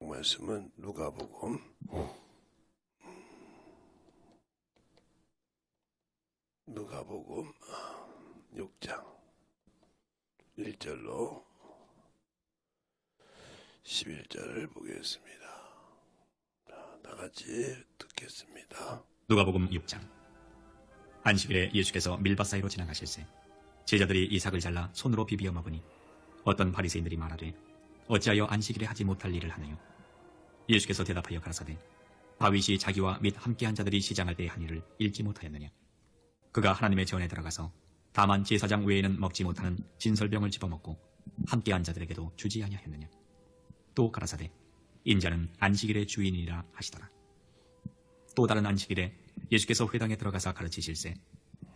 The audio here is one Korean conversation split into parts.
말씀은 누가복음 6장 1절로 11절을 보겠습니다. 다 같이 듣겠습니다. 누가복음 6장. 안식일에 예수께서 밀밭 사이로 지나가실새 제자들이 이삭을 잘라 손으로 비비어 먹으니 어떤 바리새인들이 말하되 어찌하여 안식일에 하지 못할 일을 하느뇨. 예수께서 대답하여 가라사대 다윗이 자기와 및 함께한 자들이 시장할 때의 한 일을 읽지 못하였느냐. 그가 하나님의 전에 들어가서 다만 제사장 외에는 먹지 못하는 진설병을 집어먹고 함께한 자들에게도 주지 아니하였느냐. 또 가라사대 인자는 안식일의 주인이라 하시더라. 또 다른 안식일에 예수께서 회당에 들어가서 가르치실새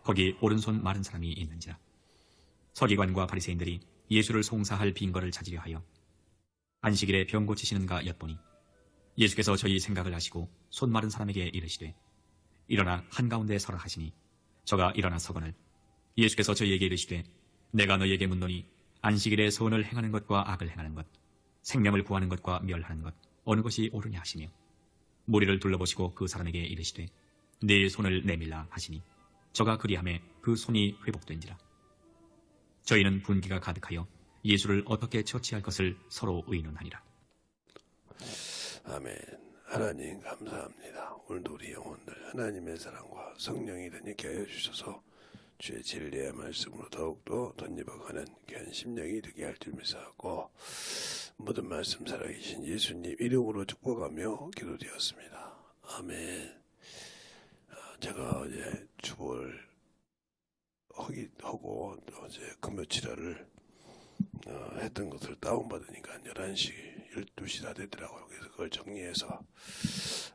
거기 오른손 마른 사람이 있는지라. 서기관과 바리새인들이 예수를 송사할 빈거를 찾으려 하여 안식일에 병 고치시는가 엿보니 예수께서 저희 생각을 아시고 손 마른 사람에게 이르시되 일어나 한가운데 서라 하시니 저가 일어나 서거늘 예수께서 저희에게 이르시되 내가 너희에게 묻노니 안식일에 선을 행하는 것과 악을 행하는 것 생명을 구하는 것과 멸하는 것 어느 것이 옳으냐 하시며 무리를 둘러보시고 그 사람에게 이르시되 네 손을 내밀라 하시니 저가 그리하매 그 손이 회복된지라. 저희는 분기가 가득하여 예수를 어떻게 처치할 것을 서로 의논하니라. 아멘. 하나님 감사합니다. 오늘도 우리 영혼들 하나님의 사랑과 성령이 되게 하여 주셔서 주의 진리의 말씀으로 더욱더 덧입어가는 귀한 심령이 되게 할 줄 믿사하고 모든 말씀 살아계신 예수님 이름으로 축복하며 기도되었습니다. 아멘. 제가 어제 주보를 하고 어제 금요칠화를 했던 것을 다운받으니까 11시 12시 다 되더라고요. 그래서 그걸 정리해서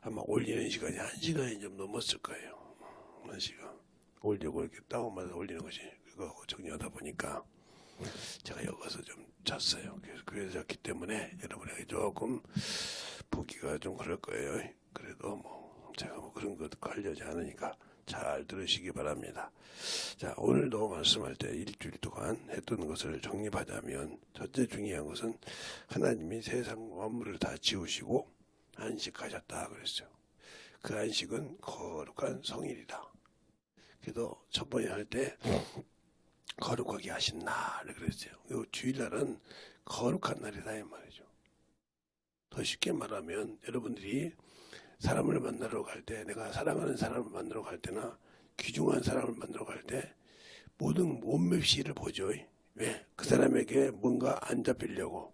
아마 올리는 시간이 1시간이 좀 넘었을 거예요. 1시간 올리고 이렇게 다운받아서 올리는 것이 그거 정리하다 보니까 제가 여기서 좀 잤어요. 그래서 잤기 때문에 여러분에게 조금 보기가 좀 그럴 거예요. 그래도 뭐 제가 뭐 그런 것 하려지 않으니까 잘 들으시기 바랍니다. 자, 오늘도 말씀할 때 일주일 동안 했던 것을 정립하자면 첫째 중요한 것은 하나님이 세상 만물을 다 지으시고 안식하셨다 그랬어요. 그 안식은 거룩한 성일이다. 그래도 첫 번째 할 때 거룩하게 하신 날을 그랬어요. 이 주일날은 거룩한 날이다 이 말이죠. 더 쉽게 말하면 여러분들이 사람을 만나러 갈 때, 내가 사랑하는 사람을 만나러 갈 때나 귀중한 사람을 만나러 갈 때 모든 몸맵시를 보죠. 왜? 그 사람에게 뭔가 안 잡히려고.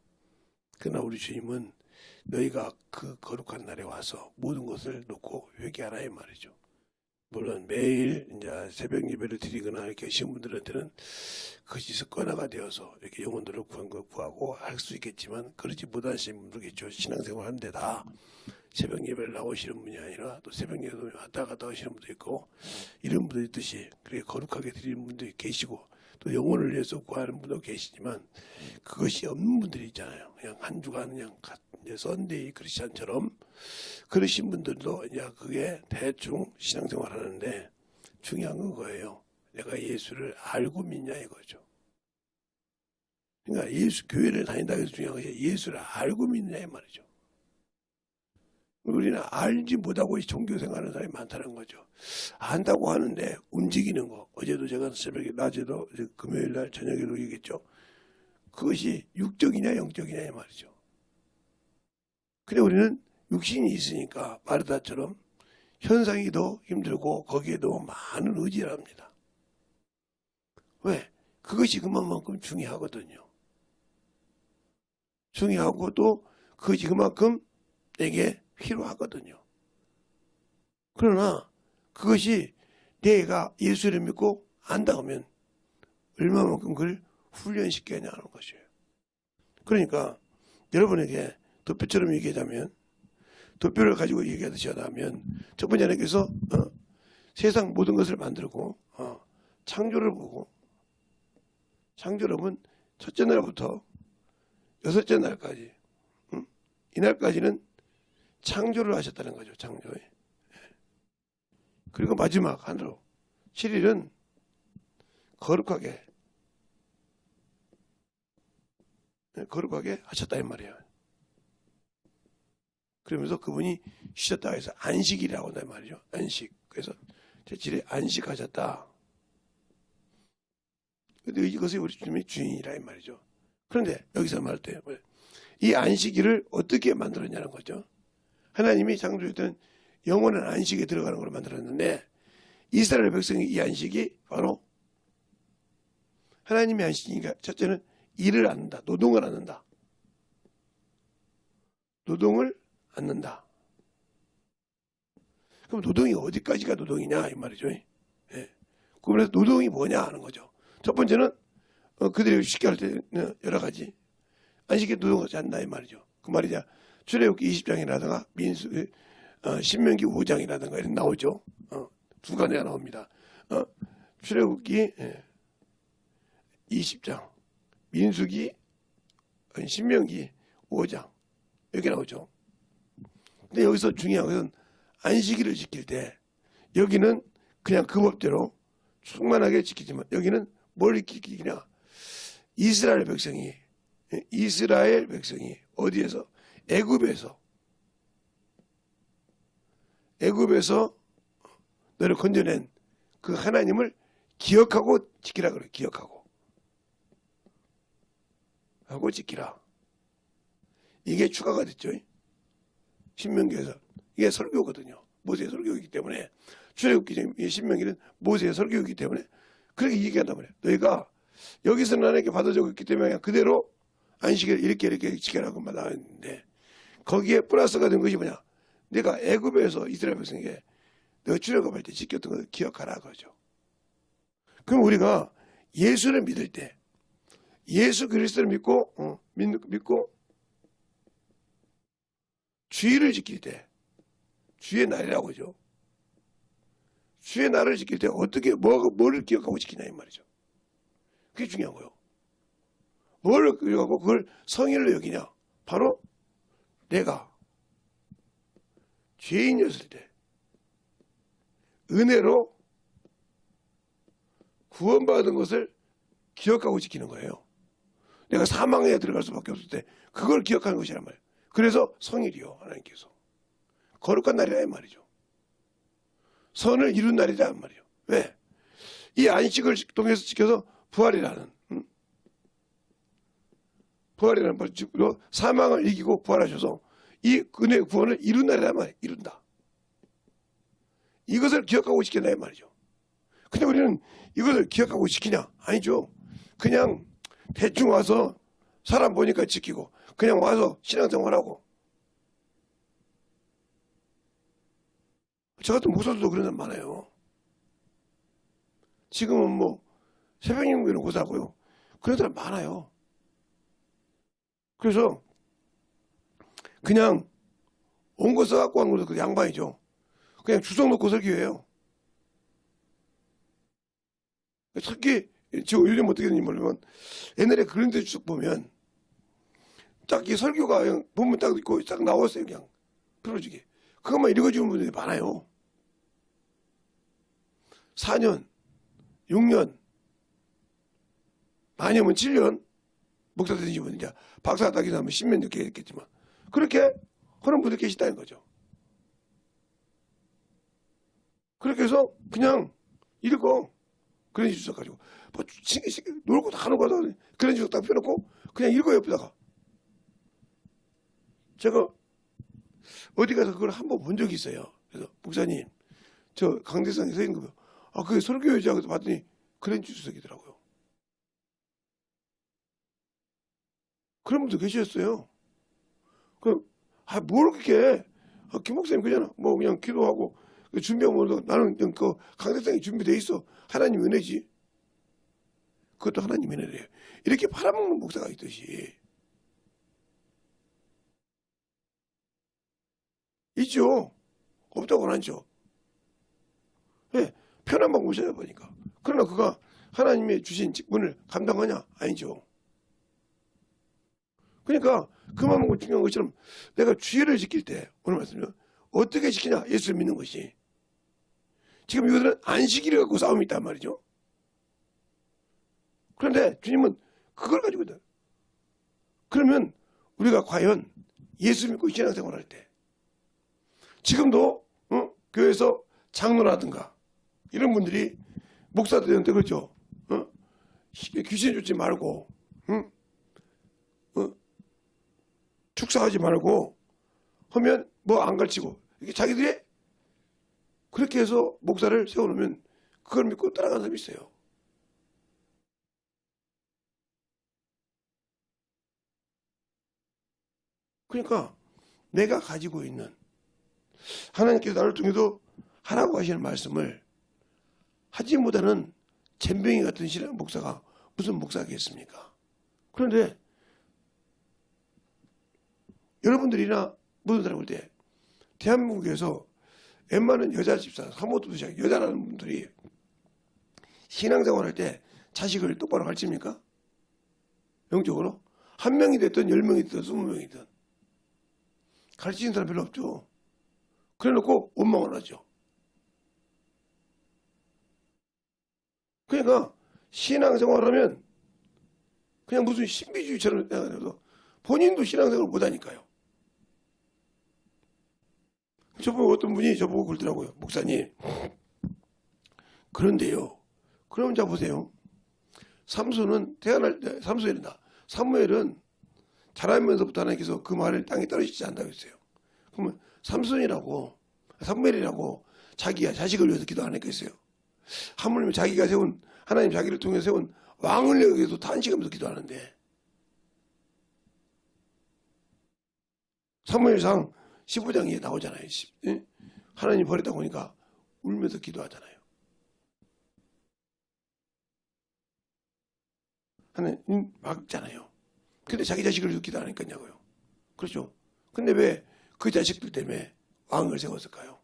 그러나 우리 주님은 너희가 그 거룩한 날에 와서 모든 것을 놓고 회개하라 이 말이죠. 물론 매일 이제 새벽 예배를 드리거나 이렇게 하신 분들한테는 그것이 습관화가 되어서 이렇게 영혼들을 구하고 할 수 있겠지만 그러지 못하시는 분들겠죠. 신앙생활 하는데 다 새벽 예배를 나오시는 분이 아니라 또 새벽 예배를 왔다 갔다 하시는 분도 있고 이런 분도 있듯이 그렇게 거룩하게 드리는 분도 계시고 또 영혼을 위해서 구하는 분도 계시지만 그것이 없는 분들이 있잖아요. 그냥 한 주간 그냥 썬데이 크리스찬처럼 그러신 분들도 이제 그게 대충 신앙생활 하는데 중요한 건 그거예요. 내가 예수를 알고 믿냐 이거죠. 그러니까 예수 교회를 다닌다고 해서 중요한 것이 예수를 알고 믿냐 이 말이죠. 우리는 알지 못하고 종교생활하는 사람이 많다는 거죠. 안다고 하는데 움직이는 거. 어제도 제가 새벽에 낮에도 금요일날 저녁에도 얘기했죠. 그것이 육적이냐 영적이냐 이 말이죠. 근데 우리는 육신이 있으니까 마르다처럼 현상이 더 힘들고 거기에 더 많은 의지를 합니다. 왜? 그것이 그만큼 중요하거든요. 중요하고 또 그것이 그만큼 내게 필요하거든요. 그러나 그것이 내가 예수를 믿고 안다 하면 얼마만큼 그걸 훈련시켜야하는 것이에요. 그러니까 여러분에게 도표처럼 얘기하자면 도표를 가지고 얘기하자면 첫 번째 하나님께서 세상 모든 것을 만들고 창조를 보고 창조를 보면 첫째 날부터 여섯째 날까지 이날까지는 창조를 하셨다는 거죠. 창조에. 그리고 마지막 하나로 7일은 거룩하게 하셨다 이 말이에요. 그러면서 그분이 쉬셨다 해서 안식이라고 한단 말이죠. 안식. 그래서 제7일 안식하셨다. 근데 이것이 우리 주님의 주인이라 이 말이죠. 그런데 여기서 말할 때 이 안식일을 어떻게 만들었냐는 거죠. 하나님이 창조했던 영원한 안식에 들어가는 걸 만들었는데 이스라엘 백성이 이 안식이 바로 하나님의 안식이니까 첫째는 일을 않는다. 노동을 않는다. 노동을 않는다. 그럼 노동이 어디까지가 노동이냐 이 말이죠. 예. 그래서 노동이 뭐냐 하는 거죠. 첫 번째는 그들이 쉽게 할 때는 여러 가지 안식에 노동하지 않나 이 말이죠. 그 말이자 출애굽기 20장이라든가 신명기 5장이라든가 이런 나오죠. 두 가지가 나옵니다. 출애굽기 20장, 민수기, 신명기 5장 여기 나오죠. 근데 여기서 중요한 것은 안식일을 지킬 때 여기는 그냥 그 법대로 충만하게 지키지만 여기는 뭘 지키냐? 이스라엘 백성이 어디에서? 애굽에서 너를 건져낸 그 하나님을 기억하고 지키라 그래. 기억하고 하고 지키라. 이게 추가가 됐죠. 신명기에서 이게 설교거든요. 모세의 설교이기 때문에 출애굽기 신명기는 모세의 설교이기 때문에 그렇게 얘기한단 말이에요. 너희가 여기서 나에게 받아주고 있기 때문에 그냥 그대로 안식일 이렇게 지켜라고 말하는데 거기에 플러스가 된 것이 뭐냐? 내가 애굽에서 이스라엘 백성에게 내가 출애굽할 때 지켰던 것을 기억하라 그러죠. 그럼 우리가 예수를 믿을 때 예수 그리스도를 믿고 주일을 지킬 때 주의 날이라고 하죠. 주의 날을 지킬 때 어떻게 뭐를 기억하고 지키냐 이 말이죠. 그게 중요한 거예요. 뭘 기억하고 그걸 성일로 여기냐? 바로 내가 죄인이었을 때 은혜로 구원받은 것을 기억하고 지키는 거예요. 내가 사망에 들어갈 수밖에 없을 때 그걸 기억하는 것이란 말이에요. 그래서 성일이요. 하나님께서 거룩한 날이라 이 말이죠. 선을 이룬 날이란 말이에요. 왜? 이 안식을 통해서 지켜서 부활이라는 벌칙으로 사망을 이기고 부활하셔서 이 은혜의 구원을 이룬 날이란 말이에요. 이룬다. 이것을 기억하고 지킨다 이 말이죠. 근데 우리는 이것을 기억하고 지키냐? 아니죠. 그냥 대충 와서 사람 보니까 지키고 그냥 와서 신앙생활하고 저 같은 목사들도 그런 사람 많아요. 지금은 뭐 새벽예배는 고사하고요. 그런 사람 많아요. 그래서 그냥 온 거 써갖고 한 것도 그 양반이죠. 그냥 주석 놓고 설교해요. 특히 지금 요즘 어떻게 되는지 모르면 옛날에 그런 데 쭉 보면 딱 이 설교가 그냥 본문 딱 있고 딱 나왔어요. 그냥 풀어주게. 그것만 읽어주는 분들이 많아요. 4년, 6년, 많이면 7년 목사 되신 분은 이제 박사 따기 하면 10년 늦게 했겠지만 그렇게 하는 분들 계시다는 거죠. 그렇게 해서 그냥 읽어. 그런 주석 가지고 뭐 놀고 다 하는 거다. 그런 주석 딱 펴놓고 그냥 읽어 옆에다가. 제가 어디 가서 그걸 한번 본 적이 있어요. 그래서 목사님 저 강대상에 서 있는 거 그게 설교여자고 봤더니 그런 주석이더라고요. 그런 분도 계셨어요. 뭘 그렇게 김 목사님 그냥 뭐 그냥 기도하고 준비하면 나는 그냥 그 강대상이 준비돼 있어. 하나님 은혜지. 그것도 하나님 은혜래요. 이렇게 팔아먹는 목사가 있듯이 있죠. 없다고는 않죠. 네, 편한 방법을 찾아보니까. 그러나 그가 하나님의 주신 직분을 감당하냐? 아니죠. 그러니까 그만큼 중요한 것처럼 내가 주의를 지킬 때 오늘 말씀이요. 어떻게 지키냐? 예수를 믿는 것이. 지금 이것들은 안식일을 갖고 싸움이 있단 말이죠. 그런데 주님은 그걸 가지고 있다. 그러면 우리가 과연 예수 믿고 신앙생활할 때 지금도 교회에서 장로라든가 이런 분들이 목사들한테 그렇죠. 귀신 쫓지 말고 축사하지 말고 하면 뭐 안 가르치고 이게 자기들이 그렇게 해서 목사를 세워놓으면 그걸 믿고 따라가는 사람이 있어요. 그러니까 내가 가지고 있는 하나님께서 나를 통해서 하라고 하시는 말씀을 하지 못하는 젬병이 같은 신앙 목사가 무슨 목사겠습니까? 그런데 여러분들이나 모든 사람 볼 때 대한민국에서 웬만한 여자 집사, 사모도 시작 여자라는 분들이 신앙생활 할 때 자식을 똑바로 가르칩니까? 영적으로? 한 명이 됐든 10명이 됐든 20명이든 가르치는 사람 별로 없죠. 그래놓고 원망을 하죠. 그러니까 신앙생활을 하면 그냥 무슨 신비주의처럼 생각해서 본인도 신앙생활을 못하니까요. 저보고 어떤 분이 저보고 그러더라고요. 목사님, 그런데요. 그럼 자 보세요. 삼손은 태어날 때 삼손이란다. 사무엘은 자라면서부터 하나님께서 그 말을 땅에 떨어지지 않는다고 했어요. 그러면 삼손이라고 사무엘이라고 자기야 자식을 위해서 기도 안 했겠어요. 하물며 자기가 세운 하나님 자기를 통해 세운 왕을 위해서 탄식하면서 기도하는데 사무엘상 15장에 나오잖아요. 하나님 버렸다 보니까 울면서 기도하잖아요. 하나님 막잖아요. 근데 자기 자식을 위해서 기도 안 했겠냐고요. 그렇죠. 근데 왜 그 자식들 때문에 왕을 세웠을까요?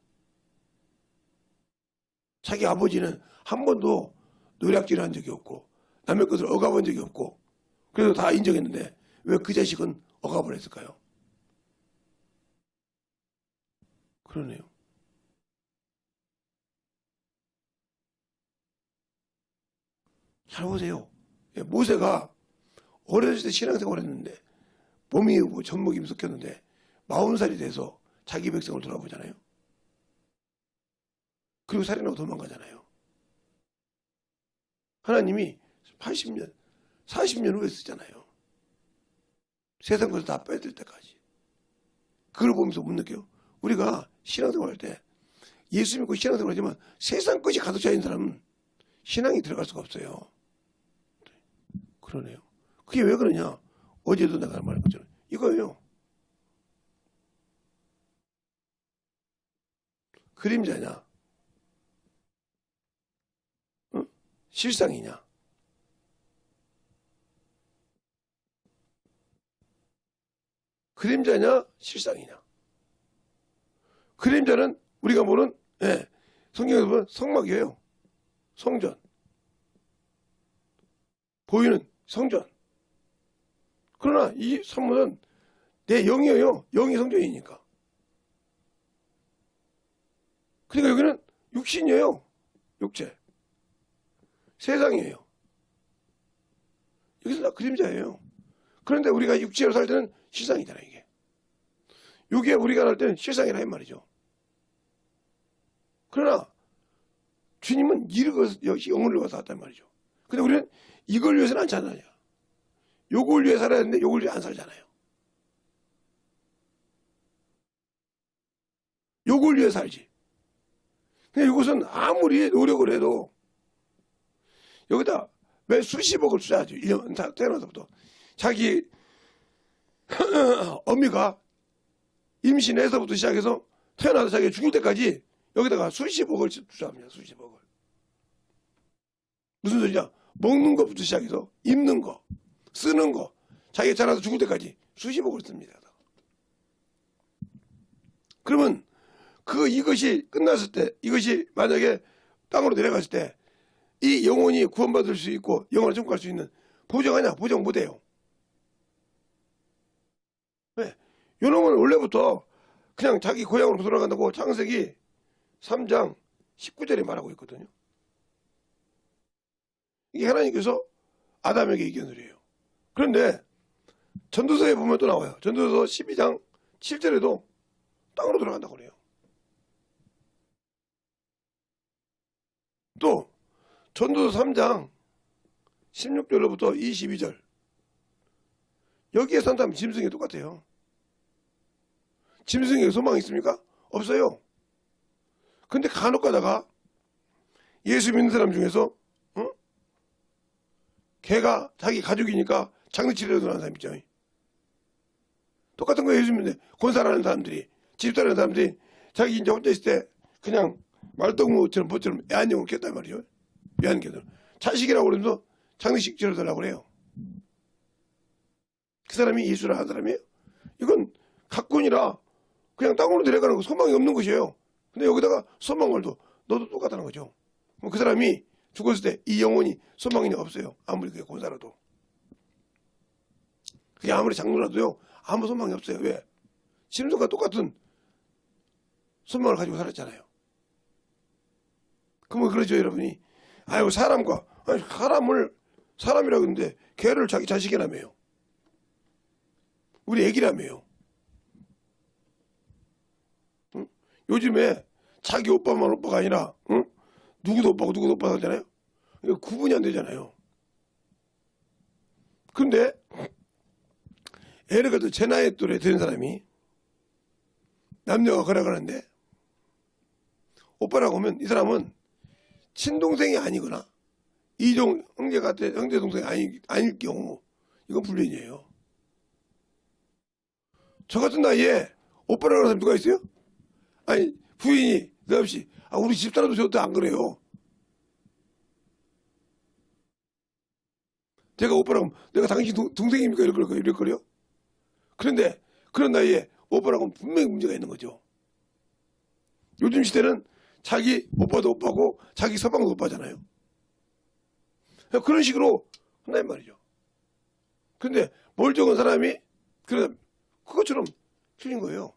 자기 아버지는 한 번도 노략질을 한 적이 없고 남의 것을 억압한 적이 없고 그래서 다 인정했는데 왜 그 자식은 억압을 했을까요? 그러네요. 잘 보세요. 모세가 어렸을 때 신앙생활을 했는데 몸이 뭐 젖먹이 섞였는데 40살이 돼서 자기 백성을 돌아보잖아요. 그리고 살인하고 도망가잖아요. 하나님이 80년, 40년 후에 쓰잖아요. 세상 것을 다 빼들 때까지. 그걸 보면서 못 느껴요. 우리가 신앙생활 할 때 예수 믿고 신앙생활 하지만 세상 것이 가득 차있는 사람은 신앙이 들어갈 수가 없어요. 그러네요. 그게 왜 그러냐? 어제도 내가 말한 것처럼 이거예요. 그림자냐? 실상이냐? 그림자냐? 실상이냐? 그림자는 우리가 보는 성경에서 보면 성막이에요. 성전. 보이는 성전. 그러나 이 성문은 내 영이에요. 영이 성전이니까. 그러니까 여기는 육신이에요. 육체. 세상이에요. 여기서 다 그림자예요. 그런데 우리가 육체로 살 때는 실상이잖아요, 이게. 여기에 우리가 살 때는 실상이라 이 말이죠. 그러나 주님은 영을 위해서 왔단 말이죠. 근데 우리는 이걸 위해서는 안 살잖아요. 요걸 위해 살아야 되는데 요걸 위해 안 살잖아요. 요걸 위해 살지. 근데 이것은 아무리 노력을 해도 여기다 매 수십억을 투자하죠. 1년 태어나서부터. 자기 어미가 임신해서부터 시작해서 태어나서 자기가 죽을 때까지 여기다가 수십억을 투자합니다. 수십억을. 무슨 소리냐? 먹는 것부터 시작해서 입는 거, 쓰는 거, 자기가 자라서 죽을 때까지 수십억을 씁니다. 그러면 이것이 끝났을 때, 이것이 만약에 땅으로 내려갔을 때 이 영혼이 구원받을 수 있고 영원한 천국 갈 수 있는 보장하냐? 보장 못해요. 왜? 요놈은 원래부터 그냥 자기 고향으로 돌아간다고 창세기 3장 19절에 말하고 있거든요. 이게 하나님께서 아담에게 이견을 해요. 그런데 전도서에 보면 또 나와요. 전도서 12장 7절에도 땅으로 돌아간다고 그래요. 또 전도서 3장 16절로부터 22절 여기에 산 사람 짐승이 똑같아요. 짐승에게 소망이 있습니까? 없어요. 근데 간혹 가다가 예수 믿는 사람 중에서 걔가 자기 가족이니까 장례치료를 하는 사람 있죠. 똑같은 거 예수 믿는데 권사라는 사람들이 집사라는 사람들이 자기 이제 혼자 있을 때 그냥 말동무처럼 뭐처럼 애완용을 깼단 말이죠. 애완견을 자식이라고 그러면서 장례식 치러달라고 그래요. 그 사람이 예수를 하는 사람이에요? 이건 각군이라 그냥 땅으로 내려가는 거 소망이 없는 것이에요. 근데 여기다가 소망을 둬. 너도 똑같다는 거죠. 그 사람이 죽었을 때 이 영혼이 소망이 없어요. 아무리 그게 권사라도. 그게 아무리 장로라도요. 아무 소망이 없어요. 왜? 짐승과 똑같은 소망을 가지고 살았잖아요. 그러면 그러죠, 여러분이. 아이고, 사람이라고 했는데 걔를 자기 자식이라며요. 우리 애기라며요. 응? 요즘에 자기 오빠만 오빠가 아니라 누구도 오빠고 누구도 오빠가 하잖아요. 이거 구분이 안 되잖아요. 근데 예를 들어 제 나이 또래 된 사람이 남녀가 걸어가는데 오빠라고 하면 이 사람은 친동생이 아니거나 이종 형제 같아 형제 동생이 아닐 경우 이건 불륜이에요. 저 같은 나이에 오빠라고 하는 사람 누가 있어요? 아니 부인이 내없이 우리 집사람도 저도 안 그래요. 제가 오빠라고 하면 내가 당신 동생입니까? 이럴 거요. 그런데 그런 나이에 오빠라고 하면 분명히 문제가 있는 거죠. 요즘 시대는 자기 오빠도 오빠고 자기 서방도 오빠잖아요. 그런 식으로 한단 말이죠. 근데 뭘 적은 사람이 그것처럼 틀린 거예요.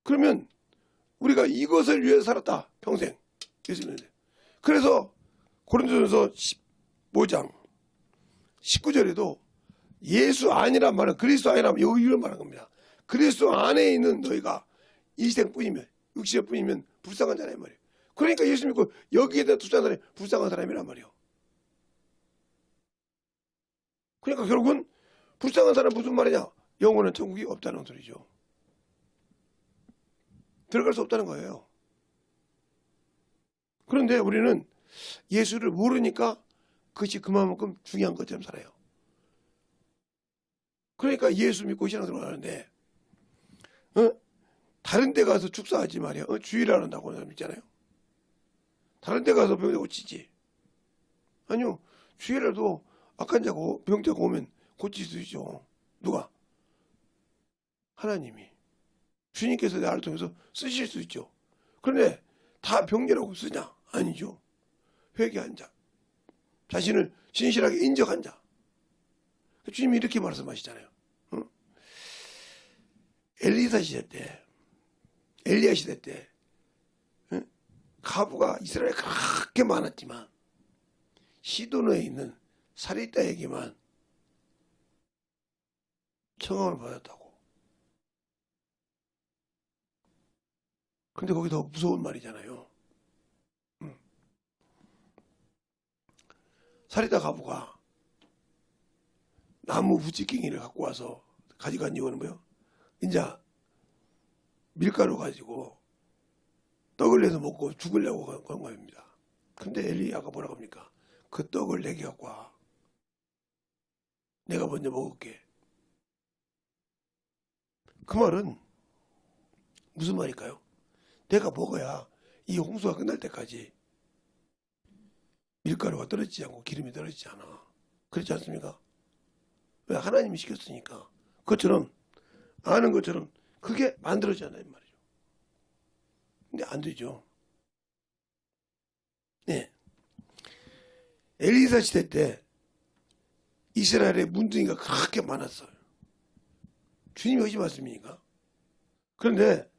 그러면 우리가 이것을 위해서 살았다. 평생. 예수님인데. 그래서 고린도전서 15장 19절에도 예수 아니란 말은 그리스도 아니란 이걸 말한 겁니다. 그리스도 안에 있는 너희가 이생뿐이면 육신뿐이면 불쌍한 자란 말이에요. 그러니까 예수 믿고 여기에 대해 투자한 사람이 불쌍한 사람이란 말이에요. 그러니까 결국은 불쌍한 사람은 무슨 말이냐? 영원한 천국이 없다는 소리죠. 들어갈 수 없다는 거예요. 그런데 우리는 예수를 모르니까 그것이 그만큼 중요한 것처럼 살아요. 그러니까 예수 믿고 신앙생활 하는데 다른 데 가서 축사하지 말이야. 주일을 한다고 하는 사람 있잖아요. 다른 데 가서 병자 고치지. 아니요. 주일에도 악한 자고 병자가 오면 고칠 수 있죠. 누가? 하나님이. 주님께서 나를 통해서 쓰실 수 있죠. 그런데 다 병자라고 쓰냐? 아니죠. 회개한 자. 자신을 진실하게 인정한 자. 주님이 이렇게 말씀하시잖아요. 엘리사 시대 때, 엘리야 시대 때 가부가 이스라엘에 그렇게 많았지만 시돈에 있는 사리다에게만 청함을 받았다고. 근데 거기 더 무서운 말이잖아요. 사리다 가부가 나무 부찌깽이를 갖고 와서 가져간 이유는 뭐예요? 이제 밀가루 가지고 떡을 내서 먹고 죽으려고 그런 겁니다. 근데 엘리야가 뭐라고 합니까? 그 떡을 내게 갖고 와. 내가 먼저 먹을게. 그 말은 무슨 말일까요? 내가 먹어야 이 홍수가 끝날 때까지 밀가루가 떨어지지 않고 기름이 떨어지지 않아. 그렇지 않습니까? 왜? 하나님이 시켰으니까. 그것처럼 아는 것처럼 그게 만들어지잖아요 말이죠. 근데 안 되죠. 네. 엘리사 시대 때 이스라엘에 문둥이가 그렇게 많았어요. 주님이 하신 말씀이니까. 그런데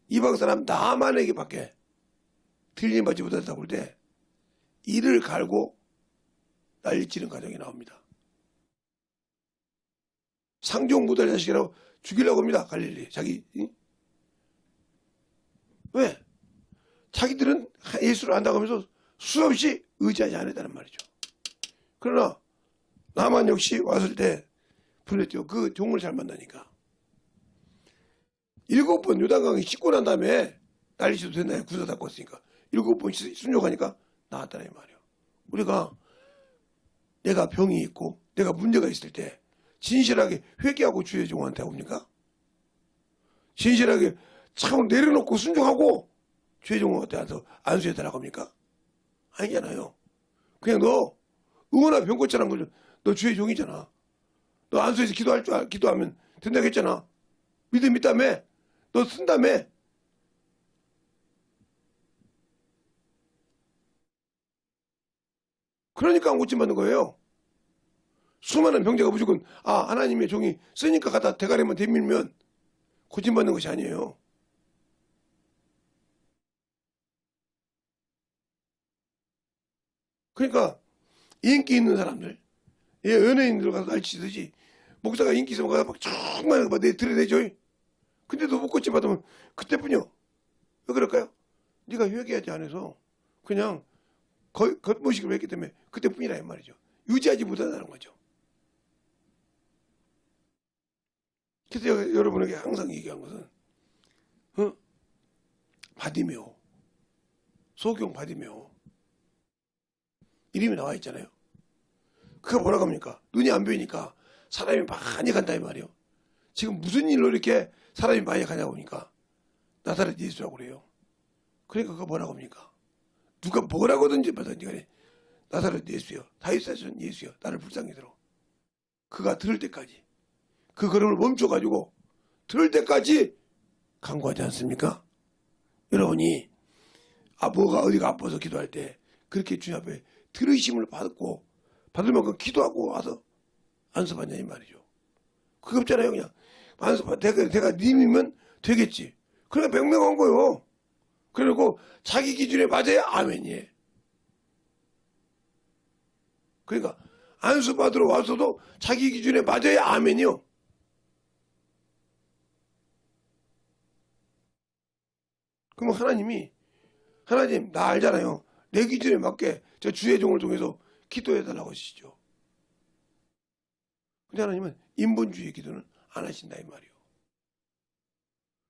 이방 사람 나만에게밖에 들림받지 못했다고 할 때 이를 갈고 난리치는 가정이 나옵니다. 상종 못할 자식이라고 죽이려고 합니다. 갈릴리 자기 왜? 자기들은 예수를 안다고 하면서 수없이 의지하지 않았다는 말이죠. 그러나 나만 역시 왔을 때 불렸죠. 그 종을 잘 만나니까 7번 요단강에 씻고 난 다음에 난리쳐도 된다. 구사 닦고 왔으니까 7번 순종하니까 나았다는 말이에요. 우리가 내가 병이 있고 내가 문제가 있을 때 진실하게 회개하고 주의 종한테 옵니까? 진실하게 참 내려놓고 순종하고 주의 종한테 와서 안수해달라고 합니까? 아니잖아요. 그냥 너 응원하 병 고치라는 거죠. 너 주의 종이잖아. 너 안수해서 기도하면 된다고 했잖아. 믿음 있다며. 너 쓴다며. 그러니까 안 고침받는 거예요. 수많은 병자가 무조건 하나님의 종이 쓰니까 갖다 대가리만 대밀면 고침받는 것이 아니에요. 그러니까 인기 있는 사람들, 연예인들 가서 날치듯이 목사가 인기 있으면 가서 막 정말 내 들이대죠. 근데도 못 고침받으면 그때뿐이요. 왜 그럴까요? 네가 회개하지 않아서 그냥 겉모식을 했기 때문에 그때뿐이라 이 말이죠. 유지하지 못한다는 거죠. 그래서 제가 여러분에게 항상 얘기한 것은 바디메오, 소경 바디메오 이름이 나와 있잖아요. 그가 뭐라고 합니까? 눈이 안 보이니까 사람이 많이 간다 이 말이에요. 지금 무슨 일로 이렇게 사람이 많이 가냐고 하니까 나사렛 예수라고 그래요. 그러니까 그가 뭐라고 합니까? 누가 뭐라고든지 말든지 간에 나사렛 예수여, 다윗 자손 예수여, 나를 불쌍히 들어. 그가 들을 때까지 그 걸음을 멈춰가지고 들을 때까지 간구하지 않습니까? 여러분이 뭐가 어디가 아파서 기도할 때 그렇게 주님 앞에 들으심을 받고 받을 만큼 기도하고 와서 안수받냐 이 말이죠. 그거 없잖아요. 그냥 내가 님이면 되겠지. 그러니까 명명한 거요. 그리고 자기 기준에 맞아야 아멘이에요. 그러니까 안수받으러 와서도 자기 기준에 맞아야 아멘이요. 그럼 하나님 나 알잖아요. 내 기준에 맞게 저 주의 종을 통해서 기도해달라고 하시죠. 근데 하나님은 인본주의 기도는 안 하신다 이 말이요.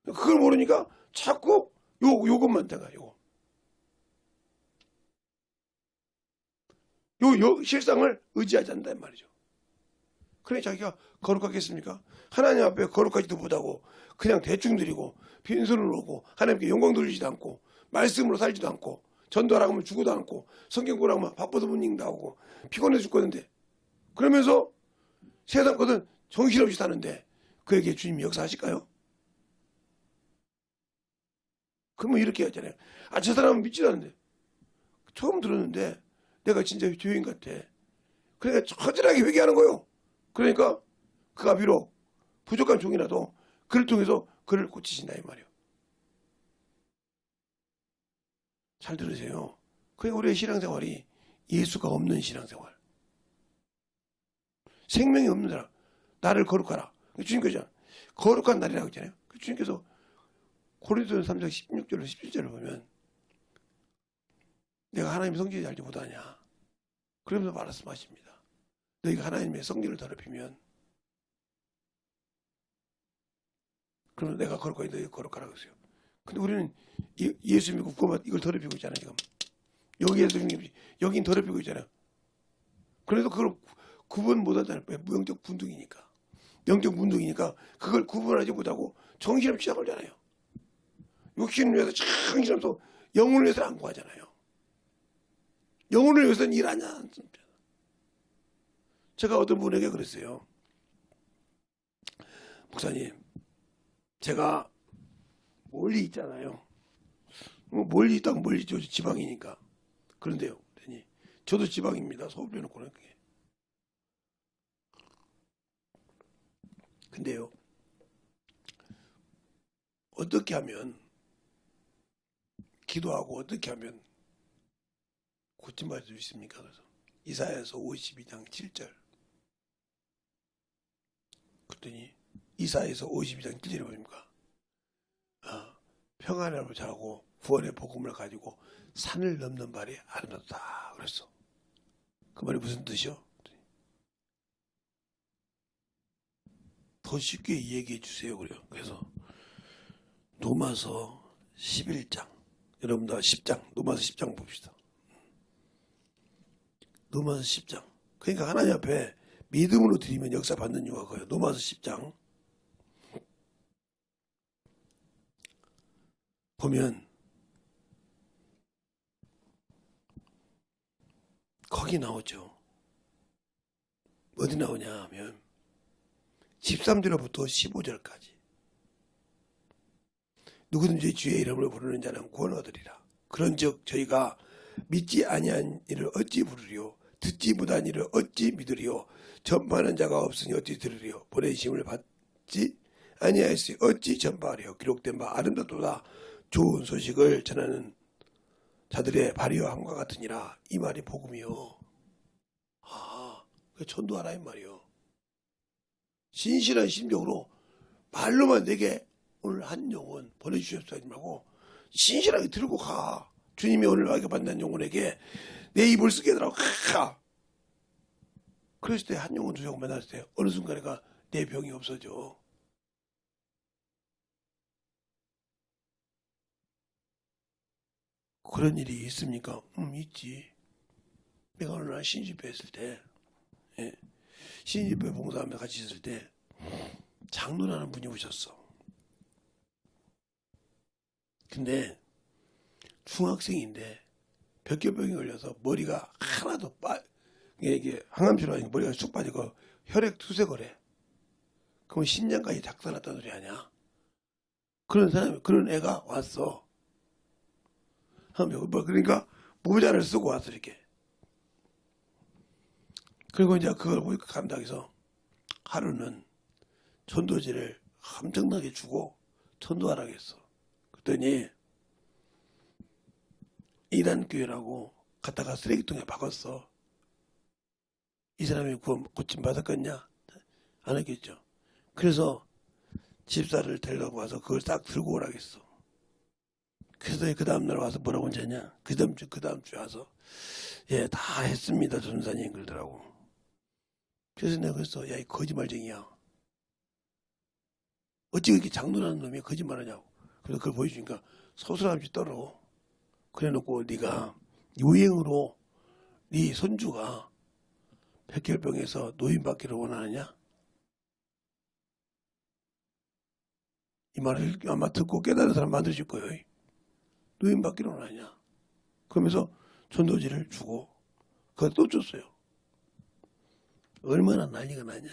그걸 모르니까 자꾸 요것만 내가 요 실상을 의지하지 않는다 이 말이죠. 그래 자기가 거룩하겠습니까? 하나님 앞에 거룩하지도 못하고 그냥 대충 드리고 빈손으로 오고 하나님께 영광 돌리지도 않고 말씀으로 살지도 않고 전도하라고 하면 주고도 않고 성경 보라고 하면 바빠서 못 읽는다고 피곤해 죽겠는데 그러면서 세상 것은 정신없이 사는데 그에게 주님이 역사하실까요? 그러면 이렇게 하잖아요. 저 사람은 믿지도 않는데 처음 들었는데 내가 진짜 교인 같아. 그러니까 처절하게 회개하는 거요. 그러니까 그가 비록 부족한 종이라도 그를 통해서 그를 고치신다 이 말이에요. 잘 들으세요. 그러니까 우리의 신앙생활이 예수가 없는 신앙생활. 생명이 없는 사람. 나를 거룩하라. 주님께서 거룩한 날이라고 했잖아요. 주님께서 고린도서 3장 16절로 17절을 보면 내가 하나님의 성질을 알지 못하냐. 그러면서 말씀하십니다. 너희가 하나님의 성질을 더럽히면 그러면 내가 거룩하니 너희 거룩하라고 했어요. 근데 우리는 예수 믿고 구원받 이걸 더럽히고 있잖아요. 지금. 여기에서 여긴 더럽히고 있잖아요. 그래도 그걸 구분 못하잖아요. 무영적 분둥이니까. 영적 분둥이니까 그걸 구분하지 못하고 정신없이 시작하잖아요. 욕심을 위해서 정신없어 영혼을 위해서는 안 구하잖아요. 영혼을 위해서는 일하냐 않습니다. 제가 어떤 분에게 그랬어요. 목사님, 제가 멀리 있잖아요. 멀리 있다고 멀리 있죠. 지방이니까. 그런데요. 그랬더니 저도 지방입니다. 서울 빼놓고는 그게. 근데요. 어떻게 하면 기도하고 어떻게 하면 고침받을 수 있습니까? 그래서 이사야서 52장 7절. 그랬더니 이사야서 52장 7절이 뭡니까? 평안을 잘하고 구원의 복음을 가지고 산을 넘는 발이 아름답다 그랬어. 그 말이 무슨 뜻이요? 더 쉽게 이야기해 주세요. 그래요. 그래서 로마서 11장 여러분들 10장 로마서 10장 봅시다. 로마서 10장 그러니까 하나님 앞에 믿음으로 드리면 역사 받는 이유가 그거예요. 로마서 10장 보면 거기 나오죠. 어디 나오냐 하면 13절부터 15절까지 누구든지 주의 이름을 부르는 자는 구원 얻으리라. 그런즉 저희가 믿지 아니한 이를 어찌 부르리요 듣지 못한 이를 어찌 믿으리요 전파하는 자가 없으니 어찌 들으리요 보내심을 받지 아니하였으니 어찌 전파하리요 기록된 바 아름답도다 좋은 소식을 전하는 자들의 발이와 함과 같으니라. 이 말이 복음이요. 전도하라 이 말이요. 신실한 심정으로 말로만 내게 오늘 한 영혼 보내주셨다 하지 말고 신실하게 들고 가. 주님이 오늘 나에게 만난 영혼에게 내 입을 쓰게 해달라고 가. 그랬을 때 한 영혼 두 영혼 만났을 때 어느 순간에가 내 병이 없어져. 그런 일이 있습니까? 있지. 내가 어느 날 신집회 했을 때 신집회 봉사하며 같이 있을 때 장로라는 분이 오셨어. 근데 중학생인데 백혈병이 걸려서 머리가 하나도 이게 항암치료하니까 머리가 쑥 빠지고 혈액 투석을 해. 그럼 심장까지 작살났다는 소리 아니야? 그런 애가 왔어. 그러니까 모자를 쓰고 왔어 이렇게. 그리고 이제 그걸 보니까 감당해서 하루는 전도지를 엄청나게 주고 전도하라고 했어. 그랬더니 이단교회라고 갖다가 쓰레기통에 박았어. 이 사람이 구원 고침 받았겠냐? 안 했겠죠. 그래서 집사를 데리고 와서 그걸 딱 들고 오라고 했어. 그래서 그 다음날 와서 뭐라고 하냐? 그 다음 주에 와서 다 했습니다 전사님 그러더라고. 그래서 내가 그랬어. 야, 이 거짓말쟁이야. 어찌 그렇게 장로라는 놈이 거짓말하냐고. 그래서 그걸 보여주니까 서술함없이 떨어. 그래놓고 네가 유행으로 네 손주가 백혈병에서 노인받기를 원하느냐? 이 말을 아마 듣고 깨달은 사람 만드실 거예요. 노인받기를 원하느냐? 그러면서 전도지를 주고 그걸 또 줬어요. 얼마나 난리가 나냐.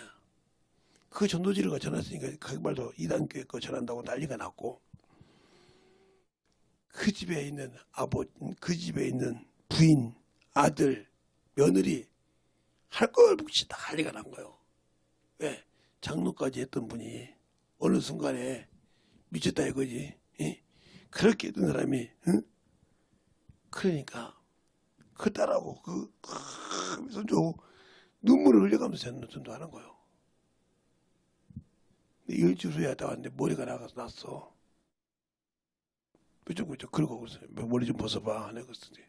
그 전도지를 전했으니까 그 말도 이단교회 거 전한다고 난리가 났고 그 집에 있는 그 집에 있는 부인, 아들, 며느리 할 걸 묵시 난리가 난 거예요. 왜? 장로까지 했던 분이 어느 순간에 미쳤다 이거지. 그렇게 했던 사람이 그러니까 그 딸하고 손주 눈물을 흘려가면서 전도하는 거예요. 일주일 후에 갔다 왔는데 머리가 나가서 났어. 그쪽 그러고 그랬어요. 머리 좀 벗어봐. 내가 그랬더니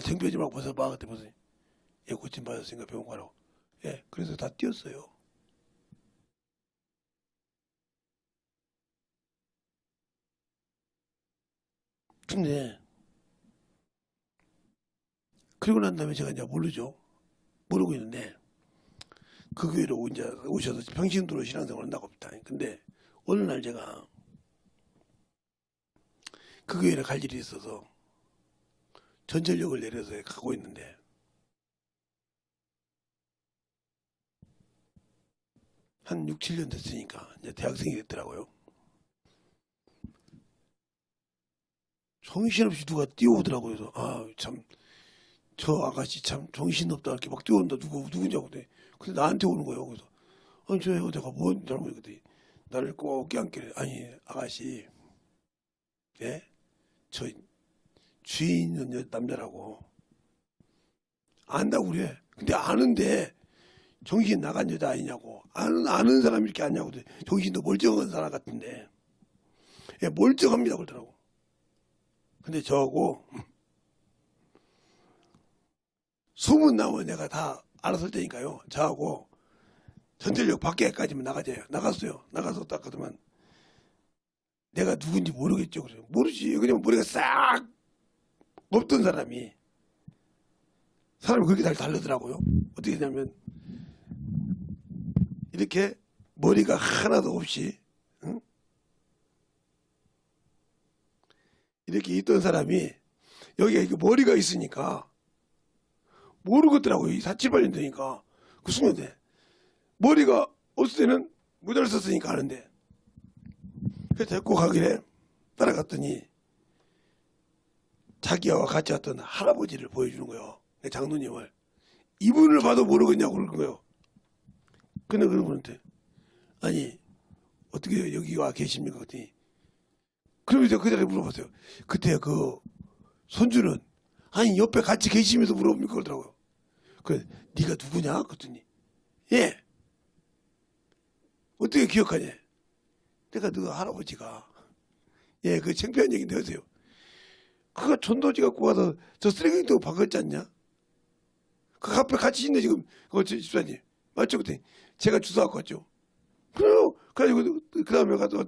창피하지 말고 벗어봐. 그때 벗으니 고침 받았으니까 병원 가라고. 그래서 다 뛰었어요. 근데 그리고 난 다음에 제가 이제 모르고 있는데 그 교회로 이제 오셔서 평신도로 신앙생활을 한다고 합니다. 근데 어느 날 제가 그 교회를 갈 일이 있어서 전철역을 내려서 가고 있는데 한 6, 7년 됐으니까 이제 대학생이 됐더라고요. 정신없이 누가 뛰어오더라고요. 그래서 저 아가씨 참 정신없다 이렇게 막 뛰어온다. 누구냐고. 근데 나한테 오는 거예요. 그래서 저 여자가 뭔 잘못이거든. 나를 꼭 껴안기래. 아니 아가씨 저 주인 있는 남자라고 안다고 그래. 근데 아는데 정신 나간 여자 아니냐고. 아는 사람이 이렇게 아냐고. 정신도 멀쩡한 사람 같은데 예, 멀쩡합니다 그러더라고. 근데 저하고 소문 나면 내가 다 알아서 할 테니까요. 저하고 전철역 밖에까지만 나가자요. 나갔어요. 나가서 딱 하더만 내가 누군지 모르겠죠. 그래요. 모르지. 그냥 머리가 싹 없던 사람이 그렇게 잘 다르더라고요. 어떻게 되냐면 이렇게 머리가 하나도 없이 응? 이렇게 있던 사람이 여기에 이렇게 머리가 있으니까 모르겠더라고요. 이 4, 7, 8년 되니까 그 순간에 머리가 없을 때는 모자를 썼으니까 아는데 그래서 데리고 가길래 따라갔더니 자기와 같이 왔던 할아버지를 보여주는 거예요. 장로님을. 이분을 봐도 모르겠냐고 그러는 거예요. 근데 그런 분한테 아니 어떻게 여기 와 계십니까? 그랬더니 그러면서 그 자리에 물어봤어요. 그때 그 손주는 아니 옆에 같이 계시면서 물어봅니까? 그러더라고요. 그래 네가 누구냐? 그랬더니 예 어떻게 기억하냐? 내가 너 할아버지가 예 그 창피한 얘기인데 하세요. 그거 전도지 갖고 와서 저 쓰레기통 바꿨지 않냐? 그 앞에 같이 있네 지금 그거 집사님 맞죠? 그때 제가 주워 갖고 왔죠. 그래요. 그래가지고 그 다음에 가서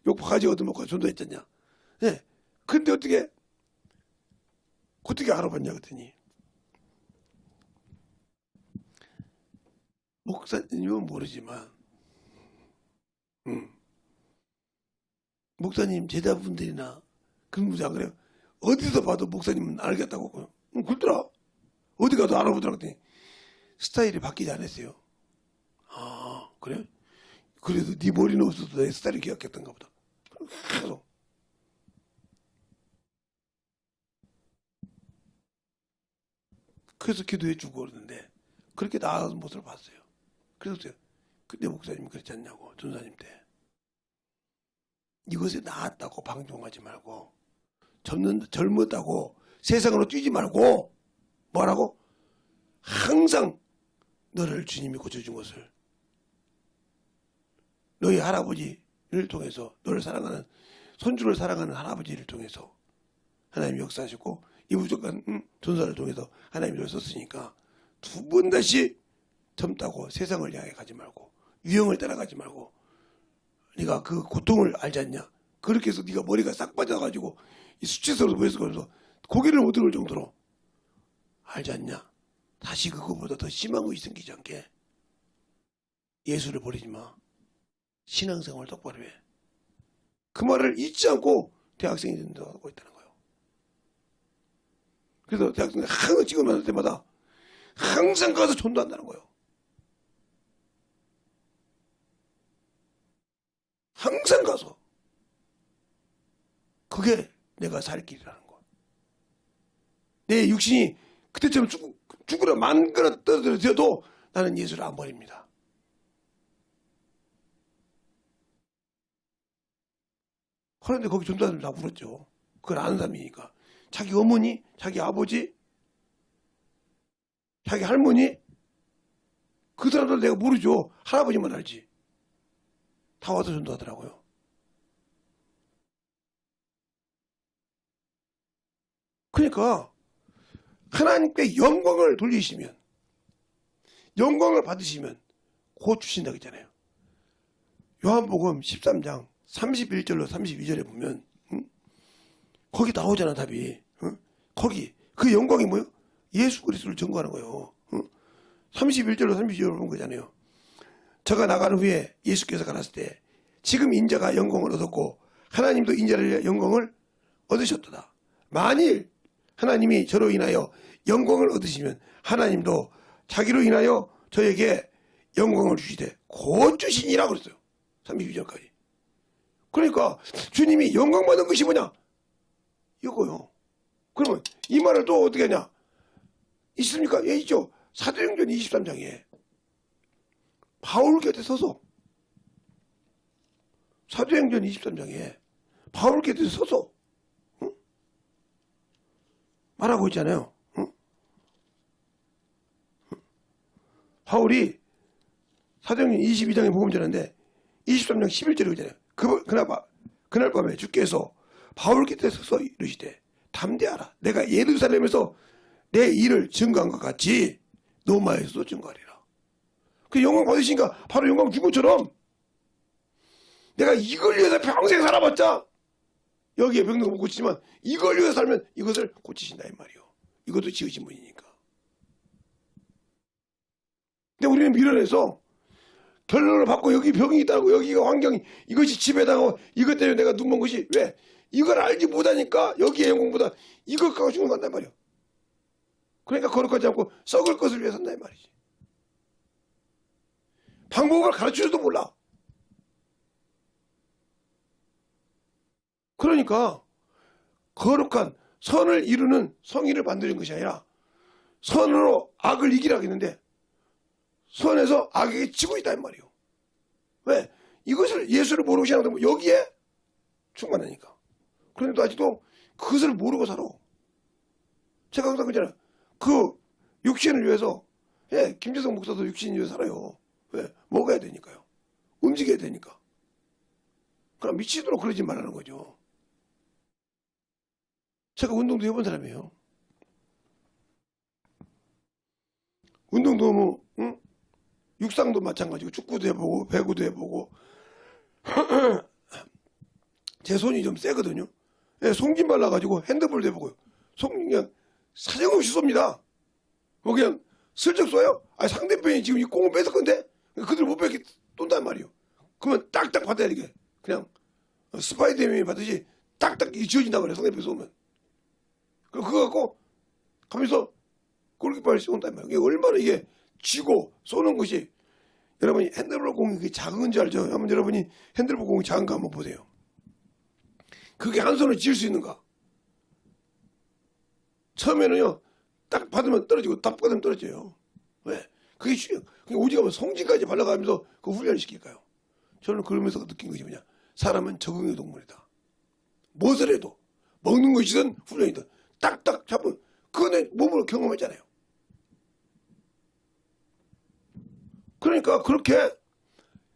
욕 바가지 얻어먹고 전도했잖냐? 예. 근데 어떻게 알아봤냐 그랬더니 목사님은 모르지만 목사님 제자분들이나 그런 분들 안 그래요? 어디서 봐도 목사님은 알겠다고. 그러더라. 어디 가도 알아보더라. 그랬더니 스타일이 바뀌지 않았어요. 아 그래? 그래도 네 머리는 없어도 내 스타일을 기억했던가 보다. 계속. 그래서 기도해주고 그러는데 그렇게 나아가는 모습을 봤어요. 그래서 근데 목사님 그렇지 않냐고 전사님 때 이것에 나았다고 방종하지 말고 젊었다고 세상으로 뛰지 말고 뭐라고 항상 너를 주님이 고쳐준 것을 너희 할아버지를 통해서 너를 사랑하는 손주를 사랑하는 할아버지를 통해서 하나님이 역사하셨고 이 부족한 전사를 통해서 하나님이 너를 썼으니까 두 번 다시 젊다고 세상을 향해 가지 말고 유형을 따라가지 말고 네가 그 고통을 알지 않냐? 그렇게 해서 네가 머리가 싹 빠져가지고 이 수치스러워서 보여서 고개를 못 들을 정도로 알지 않냐? 다시 그거보다 더 심한 것이 생기지 않게 예수를 버리지 마. 신앙생활 똑바로 해. 그 말을 잊지 않고 대학생이 된다고 있다는 거예요. 그래서 대학생이 항상 찍어 만날 때마다 항상 가서 전도한다는 거예요. 항상 가서. 그게 내가 살 길이라는 거야. 내 육신이 그때처럼 죽으려 만그러 떨어져도 나는 예수를 안 버립니다. 그런데 거기 전도사님 다 울었죠. 그걸 아는 사람이니까. 자기 어머니, 자기 아버지, 자기 할머니, 그 사람들 내가 모르죠. 할아버지만 알지. 다 와서 전도하더라고요. 그러니까 하나님께 영광을 돌리시면 영광을 받으시면 곧 주신다고 했잖아요. 요한복음 13장 31절로 32절에 보면 거기 나오잖아 답이. 거기 그 영광이 뭐예요? 예수 그리스도를 전거하는 거예요. 31절로 32절을 보는 거잖아요. 저가 나간 후에 예수께서 가랐을 때 지금 인자가 영광을 얻었고 하나님도 인자를 위해 영광을 얻으셨도다. 만일 하나님이 저로 인하여 영광을 얻으시면 하나님도 자기로 인하여 저에게 영광을 주시되 곧 주시니라 그랬어요. 32절까지. 그러니까 주님이 영광 받은 것이 뭐냐? 이거요. 그러면 이 말을 또 어떻게 하냐? 있습니까? 예, 있죠. 사도행전 23장에 바울 곁에 서서 사도행전 23장에 바울 곁에 서서 말하고 있잖아요. 바울이 사도행전 22장에 복음 전하는데 23장 11절에 있잖아요. 그날 밤에 주께서 바울 곁에 서서 이르시되 담대하라. 내가 예루살렘에서 내 일을 증거한 것 같이 로마에서도 증거하리라. 그 영광 받으시니까 바로 영광 준 것처럼 내가 이걸 위해서 평생 살아봤자 여기에 병든 거 못 고치지만 이걸 위해서 살면 이것을 고치신다 이 말이요. 이것도 지으신 분이니까. 근데 우리는 밀어내서 결론을 받고 여기 병이 있다고 여기가 환경이 이것이 집에다가 이것 때문에 내가 눈먼 것이 왜? 이걸 알지 못하니까 여기에 영광보다 이것 갖고 죽어간단 말이요. 그러니까 거룩하지 않고 썩을 것을 위해 산다 이 말이지. 방법을 가르쳐줘도 몰라. 그러니까 거룩한 선을 이루는 성의를 만드는 것이 아니라 선으로 악을 이기라고 했는데 선에서 악에게 지고 있다 이 말이요. 왜? 이것을 예수를 모르고 신앙하면 여기에 충만하니까. 그런데도 아직도 그것을 모르고 살아. 제가 항상 그러잖아요. 그 육신을 위해서 김재성 목사도 육신을 위해서 살아요. 왜? 먹어야 되니까요. 움직여야 되니까. 그럼 미치도록 그러지 말라는 거죠. 제가 운동도 해본 사람이에요. 운동도 뭐 육상도 마찬가지고 축구도 해보고 배구도 해보고 제 손이 좀 세거든요. 송진 발라가지고 핸드볼도 해보고요. 그냥 사정없이 쏩니다. 뭐 그냥 슬쩍 쏴요. 아 상대편이 지금 이 공을 뺏을 건데 그들 못 뺏게 쏜단 말이에요. 그러면 딱딱 받아야 되게 그냥 스파이더맨이 받듯이 딱딱 지어진다 그래요. 상대편 쏘면. 그거 갖고 가면서 골키퍼를 쏜단 말이에요. 이게 얼마나 이게 쥐고 쏘는 것이 여러분이 핸드볼 공이 작은 줄 알죠? 한번 여러분이 핸드볼 공이 작은 거 한번 보세요. 그게 한 손으로 지을 수 있는가? 처음에는요, 딱 받으면 떨어지고, 딱 받으면 떨어져요. 왜? 그게 중요해요. 오직 하면 성질까지 발라가면서 그 훈련을 시킬까요? 저는 그러면서 느낀 것이 뭐냐? 사람은 적응의 동물이다. 무엇을 해도, 먹는 것이든 훈련이든, 딱딱 잡으면, 그거는 몸으로 경험했잖아요. 그러니까 그렇게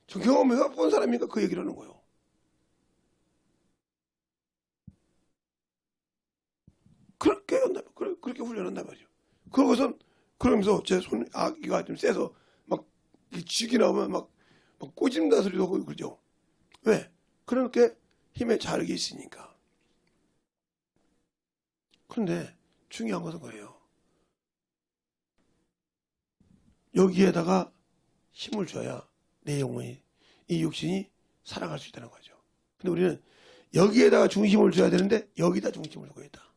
저 경험을 해본 사람이니까 그 얘기를 하는 거예요. 그렇게 한다, 그렇게 훈련한단 말이죠. 그러고선, 그러면서 제 손, 아기가 좀 세서 막, 쥐기 나오면 막 꼬집는다 소리도 하고 그러죠. 왜? 그렇게 힘에 자력이 있으니까. 그런데 중요한 것은 그래요. 여기에다가 힘을 줘야 내 영혼이, 이 육신이 살아갈 수 있다는 거죠. 근데 우리는 여기에다가 중심을 줘야 되는데 여기다 중심을 두고 있다.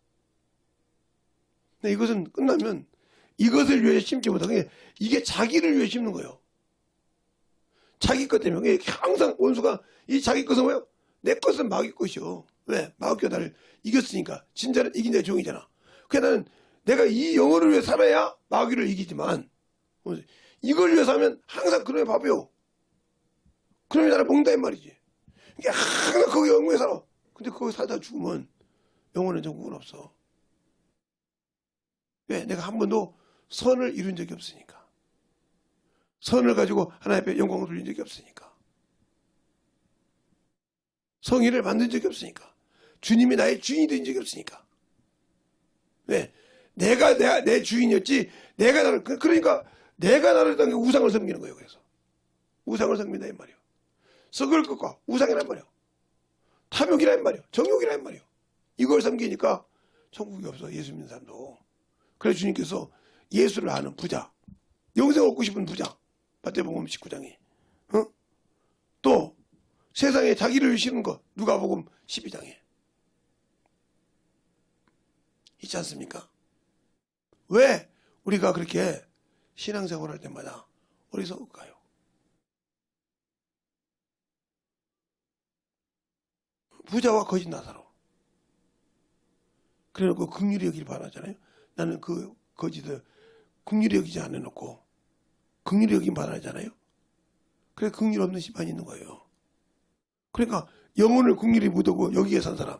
근데 이것은 끝나면 이것을 위해 심지 못하게 이게 자기를 위해 심는 거예요. 자기 것 때문에 항상 원수가 이 자기 것은 뭐예요? 내 것은 마귀 것이요. 왜? 마귀가 나를 이겼으니까 진짜는 이긴 자의 종이잖아. 그러니까 나는 내가 이 영혼을 위해 살아야 마귀를 이기지만 이걸 위해서 하면 항상 그놈의 밥이요. 그놈이 나를 먹는다 이 말이지. 이게 항상 거기 영혼에 살아. 근데 거기 살다 죽으면 영혼의 전국은 없어. 왜? 내가 한 번도 선을 이룬 적이 없으니까. 선을 가지고 하나님 앞에 영광을 돌린 적이 없으니까. 성의를 만든 적이 없으니까. 주님이 나의 주인이 된 적이 없으니까. 왜? 내가 내 주인이었지. 내가 나를 그러니까 내가 나를 당겨 우상을 섬기는 거예요. 그래서 우상을 섬긴다 이 말이에요. 썩을 것과 우상이란 말이에요. 탐욕이란 말이에요. 정욕이란 말이에요. 이걸 섬기니까 천국이 없어. 예수 믿는 사람도. 그래서 주님께서 예수를 아는 부자, 영생 얻고 싶은 부자, 마태복음 19장에 또 세상에 자기를 위해 심는 것, 누가복음 12장에 있지 않습니까? 왜 우리가 그렇게 신앙생활 할 때마다 어리석을까요? 부자와 거짓 나사로. 그래놓고 긍휼히 여기를 바라잖아요. 나는 그 거짓을 긍휼히 여기지 않아놓고 긍휼히 여긴 바라잖아요. 그래 긍휼 없는 심판이 있는 거예요. 그러니까 영혼을 긍휼히 묻고 여기에 산 사람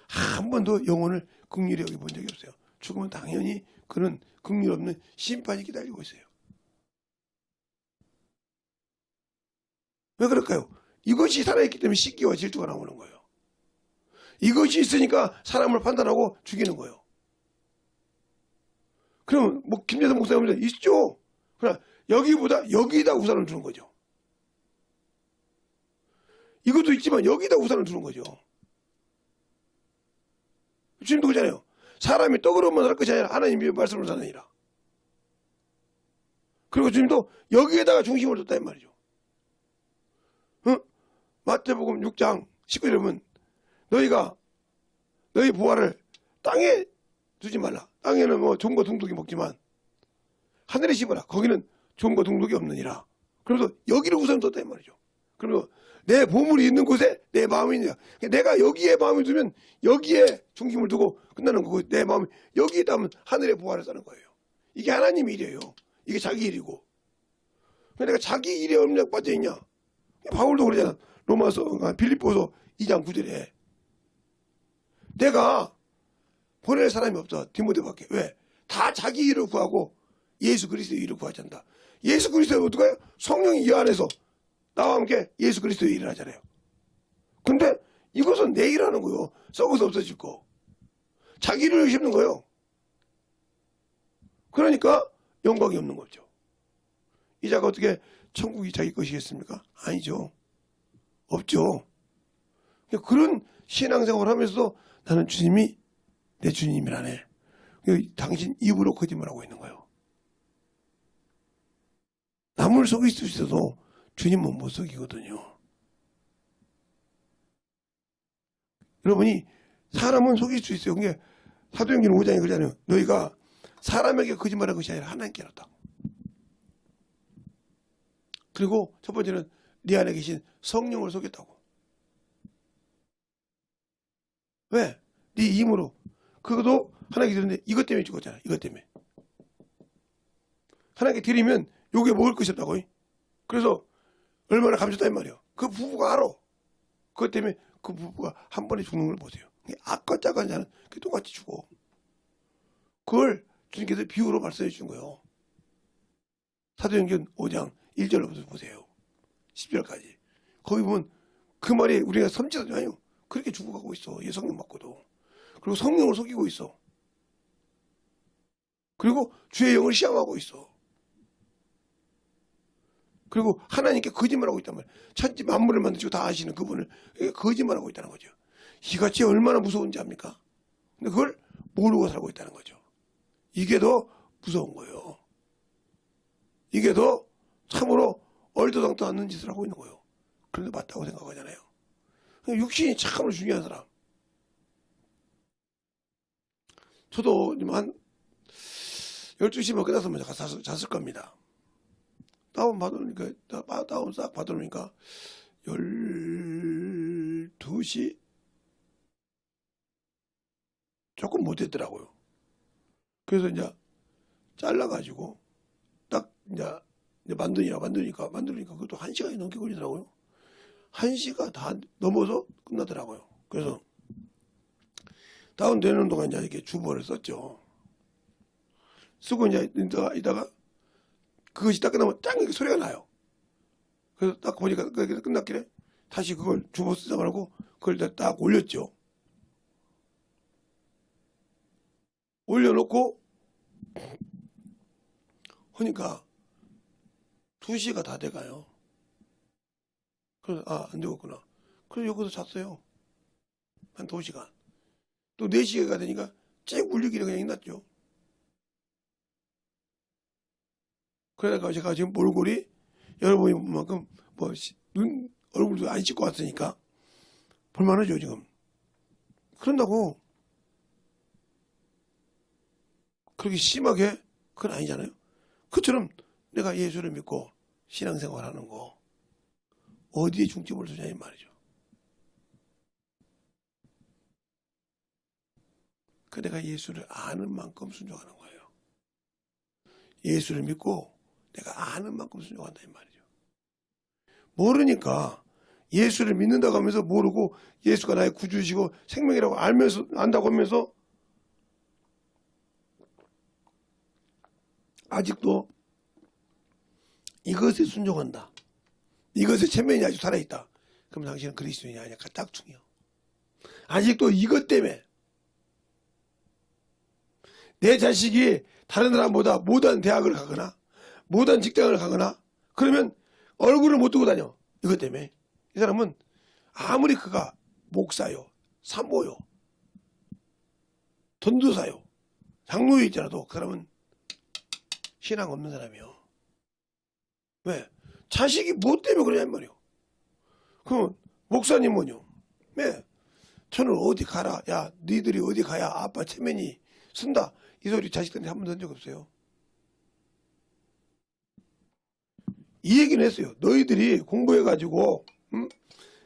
한 번도 영혼을 긍휼히 여기 본 적이 없어요. 죽으면 당연히 그는 긍휼 없는 심판이 기다리고 있어요. 왜 그럴까요? 이것이 살아있기 때문에 시기와 질투가 나오는 거예요. 이것이 있으니까 사람을 판단하고 죽이는 거예요. 그럼 뭐 김재선 목사님 있죠. 그러나 여기보다 여기다 우선을 두는 거죠. 이것도 있지만 여기다 우선을 두는 거죠. 주님도 그러잖아요. 사람이 떡으로만 살 것이 아니라 하나님의 말씀으로 사느니라. 그리고 주님도 여기에다가 중심을 뒀다 이 말이죠. 마태복음 6장 19절에 보면 너희 보화를 땅에 두지 말라. 땅에는 뭐 종과 둥둥이 먹지만 하늘에 심어라. 거기는 종과 둥둥이 없느니라. 그래서 여기를 우선 뒀다 이 말이죠. 그리고 내 보물이 있는 곳에 내 마음이 있느냐. 내가 여기에 마음을 두면 여기에 중심을 두고 끝나는 거고, 내 마음이 여기에 닿으면 하늘의 보화를 쌓는 거예요. 이게 하나님 일이에요. 이게 자기 일이고. 내가 자기 일에 얼마나 빠져있냐. 바울도 그러잖아. 빌립보서 2장 9절에 내가 보낼 사람이 없어. 디모데밖에. 왜? 다 자기 일을 구하고 예수 그리스도의 일을 구하지 않는다. 예수 그리스도의 어떡해요? 성령이 이 안에서 나와 함께 예수 그리스도의 일을 하잖아요. 근데 이것은 내 일하는 거요. 썩어서 없어질 거. 자기 일을 심는 거예요. 그러니까 영광이 없는 거죠. 이 자가 어떻게 천국이 자기 것이겠습니까? 아니죠. 없죠. 그런 신앙생활을 하면서도 나는 주님이 내 주님이라네. 당신 입으로 거짓말하고 있는 거예요. 남을 속일 수 있어도 주님은 못 속이거든요. 여러분이 사람은 속일 수 있어요. 그게 사도행전 5장에 그러잖아요. 너희가 사람에게 거짓말한 것이 아니라 하나님께 알았다. 그리고 첫 번째는 네 안에 계신 성령을 속였다고. 왜? 네 힘으로. 그것도 하나님께 드렸는데 이것 때문에 죽었잖아. 이것 때문에. 하나님께 드리면 요게 먹을 것이 없다고. 그래서 얼마나 감사했단 말이에요. 그 부부가 알아. 그것 때문에 그 부부가 한 번에 죽는 걸 보세요. 악과 짝한 자는 똑같이 죽어. 그걸 주님께서 비유로 말씀해 주신 거예요. 사도행전 5장 1절부터 보세요. 10절까지. 거기 보면 그 말이 우리가 섬지도 아니요. 그렇게 죽어가고 있어. 예, 성령 받고도. 그리고 성령을 속이고 있어. 그리고 주의 영을 시험하고 있어. 그리고 하나님께 거짓말하고 있단 말이에요. 천지 만물을 만드시고 다 아시는 그분을 거짓말하고 있다는 거죠. 이같이 얼마나 무서운지 압니까? 근데 그걸 모르고 살고 있다는 거죠. 이게 더 무서운 거예요. 이게 더 참으로 얼토당토 않는 짓을 하고 있는 거예요. 그런데 맞다고 생각하잖아요. 육신이 참으로 중요한 사람. 저도 한 12시면 끝났으면 잤을 겁니다. 다운 받으니까, 다운 싹 받으니까 12시 조금 못했더라고요. 그래서 이제 잘라가지고 딱 이제 만드니까 그것도 1시간이 넘게 걸리더라고요. 1시가 다 넘어서 끝나더라고요. 그래서 다운되는 동안 이제 이렇게 주보를 썼죠. 쓰고 이제 이따가 그것이 딱 끝나면 짱 이렇게 소리가 나요. 그래서 딱 보니까 그게 끝났길래 다시 그걸 주보 쓰자 말고 그걸 딱 올렸죠. 올려놓고 하니까 2시가 다 돼가요. 그래서 안 되겠구나. 그래서 여기서 잤어요. 한 2시간. 또 4시가 되니까 쭉 울리기를 그냥 끝났죠. 그러다가 제가 지금 몰골이 여러분이 본 만큼 얼굴도 안 씻고 왔으니까 볼만하죠 지금. 그런다고 그렇게 심하게 그건 아니잖아요. 그처럼 내가 예수를 믿고 신앙생활하는 거 어디에 중점을 두냐 이 말이죠. 그 내가 예수를 아는 만큼 순종하는 거예요. 예수를 믿고 내가 아는 만큼 순종한다 이 말이죠. 모르니까 예수를 믿는다고 하면서 모르고 예수가 나의 구주이시고 생명이라고 알면서 안다고 하면서 아직도 이것에 순종한다. 이것에 체면이 아직 살아있다. 그럼 당신은 그리스도인이 아니야. 짝퉁이야. 아직도 이것 때문에 내 자식이 다른 사람보다 못한 대학을 가거나 못한 직장을 가거나 그러면 얼굴을 못 두고 다녀. 이것 때문에. 이 사람은 아무리 그가 목사요, 산모요, 전도사요, 장로에 있더라도 그 사람은 신앙 없는 사람이요. 왜? 자식이 뭐 때문에 그러냐 말이요. 그럼 목사님은요. 왜? 저는 어디 가라. 야, 너희들이 어디 가야 아빠 체면이 쓴다. 이 소리 자식들한테 한 번도 한 적 없어요. 이 얘기는 했어요. 너희들이 공부해가지고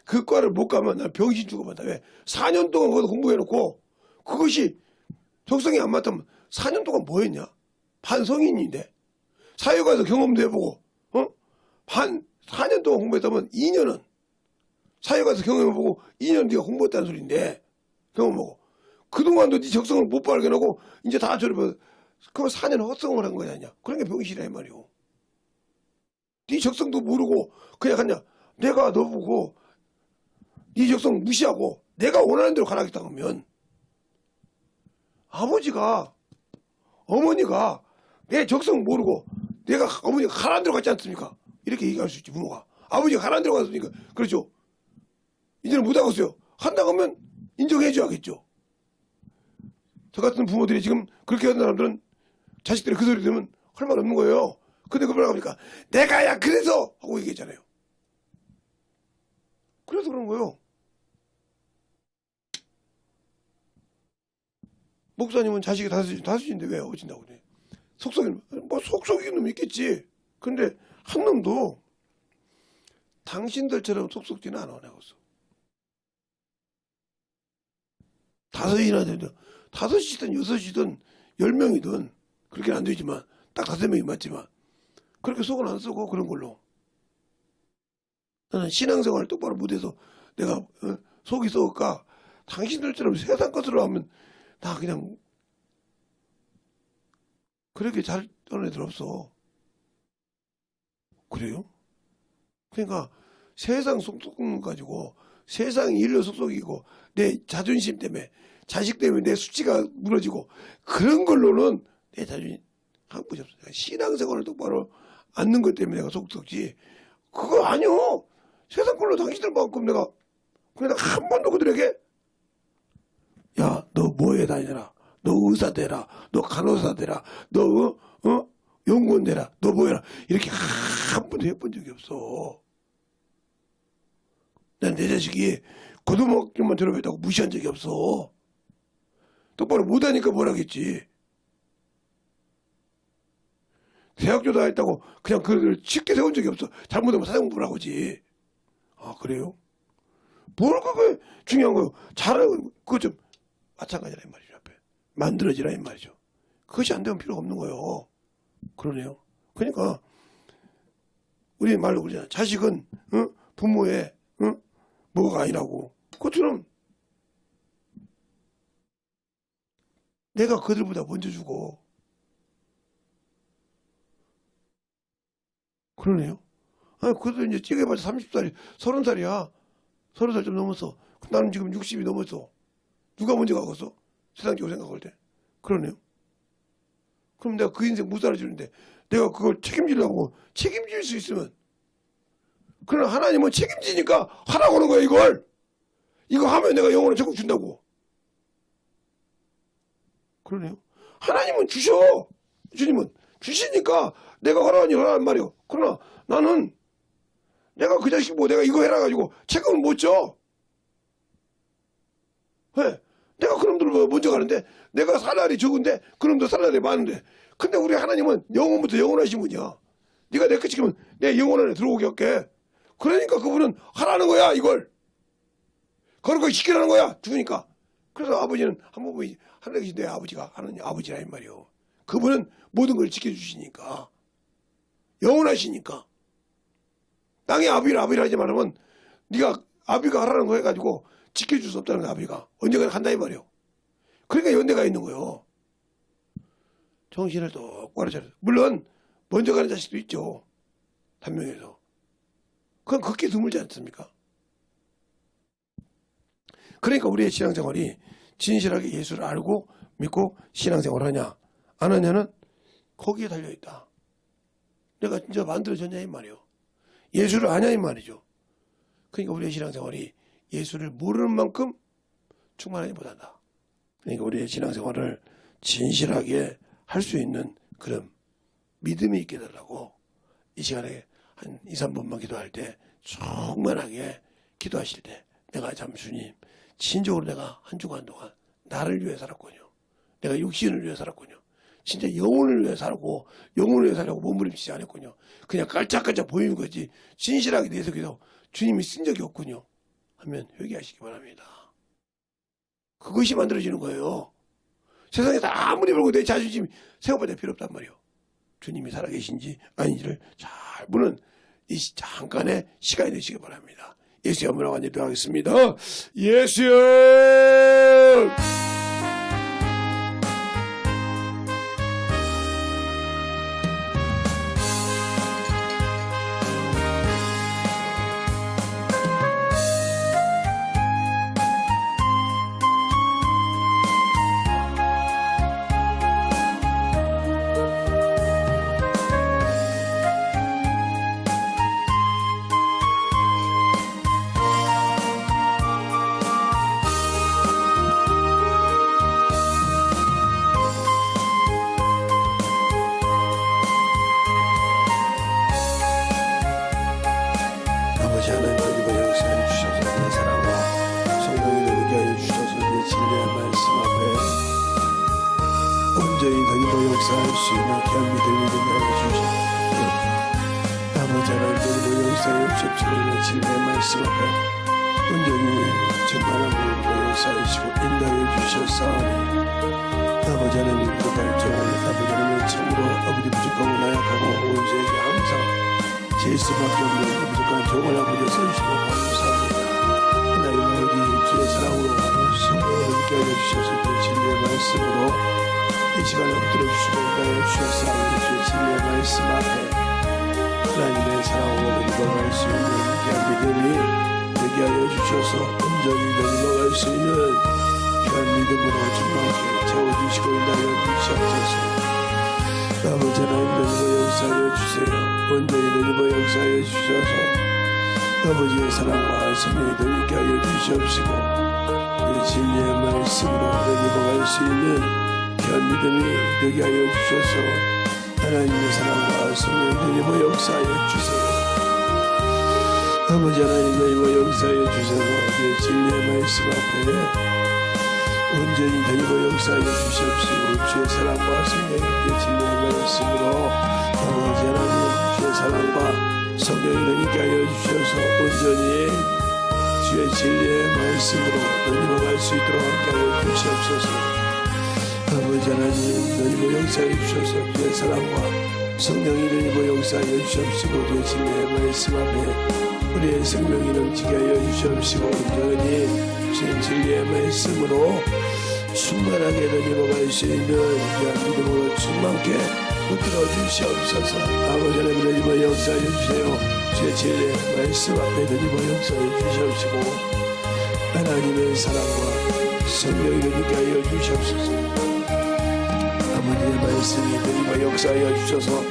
그 과를 못 가면 난 병신 죽어본다. 왜? 4년 동안 거기서 공부해놓고 그것이 적성이 안 맞다면 4년 동안 뭐 했냐? 반성인인데 사회과에서 경험도 해보고 4년 동안 공부했다면 2년은 사회과에서 경험해보고 2년 네가 공부했다는 소리인데 경험하고 그동안도 네 적성을 못 발견하고 이제 다 졸업해서 그거 4년 헛성을 한 거냐 아니야. 그런 게 병신이라 이 말이오. 네 적성도 모르고 그냥 하냐. 내가 너 보고 네 적성 무시하고 내가 원하는 대로 가라겠다 하면 아버지가 어머니가 내 적성 모르고 내가 어머니가 가라는 대로 갔지 않습니까? 이렇게 얘기할 수 있지 부모가. 아버지가 가라는 대로 갔으니까 그렇죠. 이제는 못하겠어요. 한다고 하면 인정해 줘야겠죠. 저 같은 부모들이 지금 그렇게 하는 사람들은 자식들이 그 소리 들으면 할 말 없는 거예요. 근데 그걸 뭐라고 하니까 내가야 그래서 하고 얘기했잖아요. 그래서 그런 거예요. 목사님은 자식이 다섯인데 왜 어진다고 그래. 속속이는 뭐 속속이는 놈 있겠지. 근데 한 놈도 당신들처럼 속속지는 않아 나고서. 다섯이나 되죠. 다섯이든 여섯이든 10명이든 그렇게는 안 되지만 딱 5명이 맞지만 그렇게 속은 안 쓰고 그런 걸로. 나는 신앙생활을 똑바로 못해서 내가 속이 썩을까. 당신들처럼 세상 것으로 하면 나 그냥 그렇게 잘 떠는 애들 없어. 그래요? 그러니까 세상 속속 가지고 세상 일로 속속이고 내 자존심 때문에 자식 때문에 내 수치가 무너지고 그런 걸로는 내 자존심 한 곳이 없어. 신앙생활을 똑바로 않는 것 때문에 내가 속썩지. 그거 아니요. 세상 걸로 당신들만큼 내가 그냥 한 번도 그들에게 야, 너 뭐해 다니라. 너 의사 되라. 너 간호사 되라. 너 연구원 되라. 너 뭐해라. 이렇게 한 번도 해본 적이 없어. 난 내 자식이 고등학교만 졸업했다고 무시한 적이 없어. 똑바로 못하니까 뭐라겠지. 대학교 다녔다고 그냥 그걸 쉽게 세운 적이 없어. 잘못하면 사형 보라고지. 아 그래요? 뭘 그게 중요한 거요. 잘하고 그거 좀 마찬가지라 이 말이죠. 앞에 만들어지라 이 말이죠. 그것이 안 되면 필요가 없는 거예요. 그러네요. 그러니까 우리 말로 그러잖아. 자식은 부모의 뭐가 아니라고. 그것처럼 내가 그들보다 먼저 주고. 그러네요. 아니 그들 이제 찌개봐서 30살이 30살이야. 30살 좀 넘었어. 나는 지금 60이 넘었어. 누가 먼저 가겠어? 세상적으로 생각할 때. 그러네요. 그럼 내가 그 인생 못 살아주는데 내가 그걸 책임지려고 책임질 수 있으면 그러나 하나님은 책임지니까 하라고 하는 거야 이걸. 이거 하면 내가 영원한 천국 준다고. 그러네요. 하나님은 주셔. 주님은 주시니까 내가 하라는 말이요. 그러나 나는 내가 그 자식 뭐 내가 이거 해라 가지고 책임을 못 져. 왜? 내가 그놈들 먼저 가는데 내가 살 날이 적은데 그놈들 살 날이 많은데 근데 우리 하나님은 영원부터 영원하신 분이야. 네가 내 것 지키면 내 영원 안에 들어오게 할게. 그러니까 그분은 하라는 거야 이걸. 그런 시키라는 거야 주니까. 그래서 아버지는 한 번 보면 하나님 계신 내 아버지가 하나님 아버지라 이 말이요. 그분은 모든 걸 지켜주시니까 영원하시니까. 땅의 아비를 하지 말으면 네가 아비가 하라는 거 해가지고 지켜줄 수 없다는 거야. 아비가 언젠가 한다 이 말이요. 그러니까 연대가 있는 거요. 정신을 똑바로 차려. 물론 먼저 가는 자식도 있죠. 단명해서. 그건 극히 드물지 않습니까? 그러니까 우리의 신앙생활이 진실하게 예수를 알고 믿고 신앙생활하냐 안 하냐는 거기에 달려있다. 내가 진짜 만들어졌냐 이 말이요. 예수를 아냐 이 말이죠. 그러니까 우리의 신앙생활이 예수를 모르는 만큼 충만하지 못한다. 그러니까 우리의 신앙생활을 진실하게 할 수 있는 그런 믿음이 있게 되라고 이 시간에 한 2, 3분만 기도할 때 충만하게 기도하실 때 내가 참 주님 진정으로 내가 한 주간 동안 나를 위해 살았군요. 내가 육신을 위해 살았군요. 진짜 영혼을 위해 살고 영혼을 위해 살려고 몸부림치지 않았군요. 그냥 깔짝깔짝 보이는 거지 진실하게 내 속에서 주님이 쓴 적이 없군요. 하면 회개하시기 바랍니다. 그것이 만들어지는 거예요. 세상에 다 아무리 벌고 내 자존심 세워봐야 필요 없단 말이에요. 주님이 살아계신지 아닌지를 잘 보는 이 잠깐의 시간이 되시기 바랍니다. 예수의 이름으로 간절히 기도하겠습니다. 예수여! 아버지 하나님 그리고 역사해 주셔서 내 사랑과 성령이 되게 하여 주셔서 내 진리의 말씀 앞에 온전히 더이고 역사할 수 있는 귀한 믿음이 되게 하여 주시옵소서. 아버지 하나님 그리고 역사해 주셔서 내 진리의 말씀 앞에 온전히 정말한 믿음으로 역사하시고 인도하여 주셨사오니 아버지 하나님 그 발전을 아버지 하나님의 참으로 아버지 부족하고 나약하고 온 세계 항상 제 수밖에 없는 부족한 종을 아버지 써주시고 감사합니다. 하나님 아버지 주의 사랑으로 성령을 함께 하여 주셔서 그 진리의 말씀으로 이 시간에 엎드려 주시고 인도하여 주셨사오니 주의 진리의 말씀 앞에 하나님의 사랑으로 넘어갈 수 있는 귀한 믿음이 되게 하여 주셔서 온전히 넘어갈 수 있는 귀한 믿음으로 충만하게 채워주시고 인도하여 주시옵소서. 아버지 하나님 너희가 역사하여 주세요. 온전히 너희가 역사하여 주셔서 아버지의 사랑과 성령이 너희께 하여 주시옵시고 그 진리의 말씀으로 너희가 갈 수 있는 귀한 믿음이 되게 하여 주셔서 하나님의 사랑과 성령이 너희가 역사하여 주세요. 아버지 하나님 너희가 역사하여 주셔서 그 진리의 말씀 앞에 온전히 너희가 역사하여 주시옵시고 주의 사랑과 성령의 그 진리의 말씀으로 아버지 하나님 주의 사랑과 성령이 너희가 하여 주셔서 온전히 주의 진리의 말씀으로 너희가 갈 수 있도록 함께 하여 주시옵소서. 아버지 하나님 너희가 역사하여 주셔서 주의 사랑과 성령이 너희가 역사하여 주시옵시고 주의 진리의 말씀 앞에 우리의 생명이 넘치게 하여 주시옵시고 온전히 주의 진리의 말씀으로 충만하게 너희가 갈 수 있는 귀한 믿음으로 충만케 붙들어 주시옵소서. 아버지 하나님 너희가 역사하여 주세요. 주의 진리의 말씀 앞에 너희가 역사하여 주시옵시고 하나님의 사랑과 성령이 너희가 하여 주시옵소서. 아버지의 말씀이 너희가 역사하여 주셔서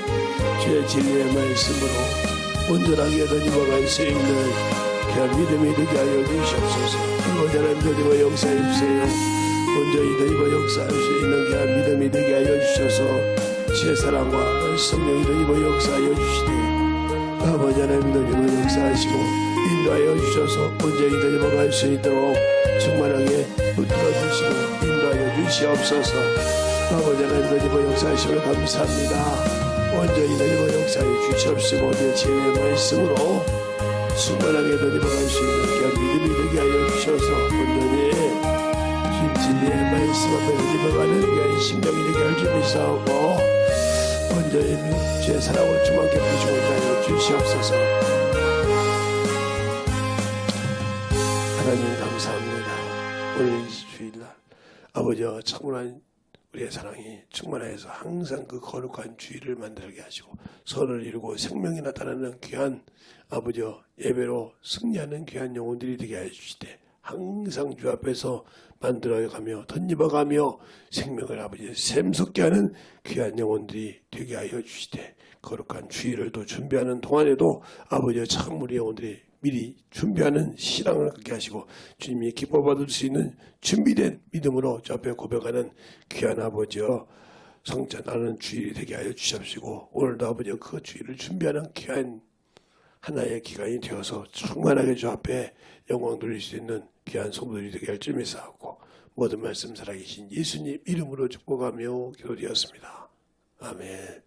주의 진리의 말씀으로 온전하게 너희가 갈 수 있는 귀한 믿음이 되게 하여 주시옵소서. 아버지 하나님 너희가 역사해 주세요. 온전히 너희가 역사할 수 있는 귀한 믿음이 되게 하여 주셔서 주의 사랑과 성령이 너희가 역사하여 주시되 아버지 하나님 너희가 역사하시고 인도하여 주셔서 온전히 너희가 갈 수 있도록 충만하게 붙들어 주시고 인도하여 주시옵소서. 아버지 하나님 너희가 역사하심을 감사합니다. 온전히 너희가 역사해 주시옵시고 내 진리의 말씀으로 충만하게 너희가 갈 수 있는 귀한 믿음이 되게 하여 주셔서 온전히 진리의 말씀 앞에 너희가 가는 귀한 심령이 되게 할 줄 믿사오고 온전히 주의 사랑을 충만케 부시고 하여 주시옵소서. 하나님 감사합니다. 오늘 이 주일날 아버지와 충만한 우리의 사랑이 충만하여서 항상 그 거룩한 주의를 만들게 하시고 선을 이루고 생명이 나타나는 귀한 아버지와 예배로 승리하는 귀한 영혼들이 되게 하여 주시되 항상 주 앞에서 만들어가며 덧입어가며 생명을 아버지 샘솟게 하는 귀한 영혼들이 되게 하여 주시되 거룩한 주일을 또 준비하는 동안에도 아버지의 참 우리 영혼들이 미리 준비하는 신앙을 갖게 하시고 주님이 기뻐 받을 수 있는 준비된 믿음으로 주 앞에 고백하는 귀한 아버지여 성찬하는 주일이 되게 하여 주시옵시고 오늘도 아버지여 그 주일을 준비하는 귀한 하나의 기간이 되어서 충만하게 주 앞에 영광 돌릴 수 있는 귀한 성도들이 되게 할 줄 믿사옵고 모든 말씀 살아계신 예수님 이름으로 축복하며 기도드렸습니다. 아멘.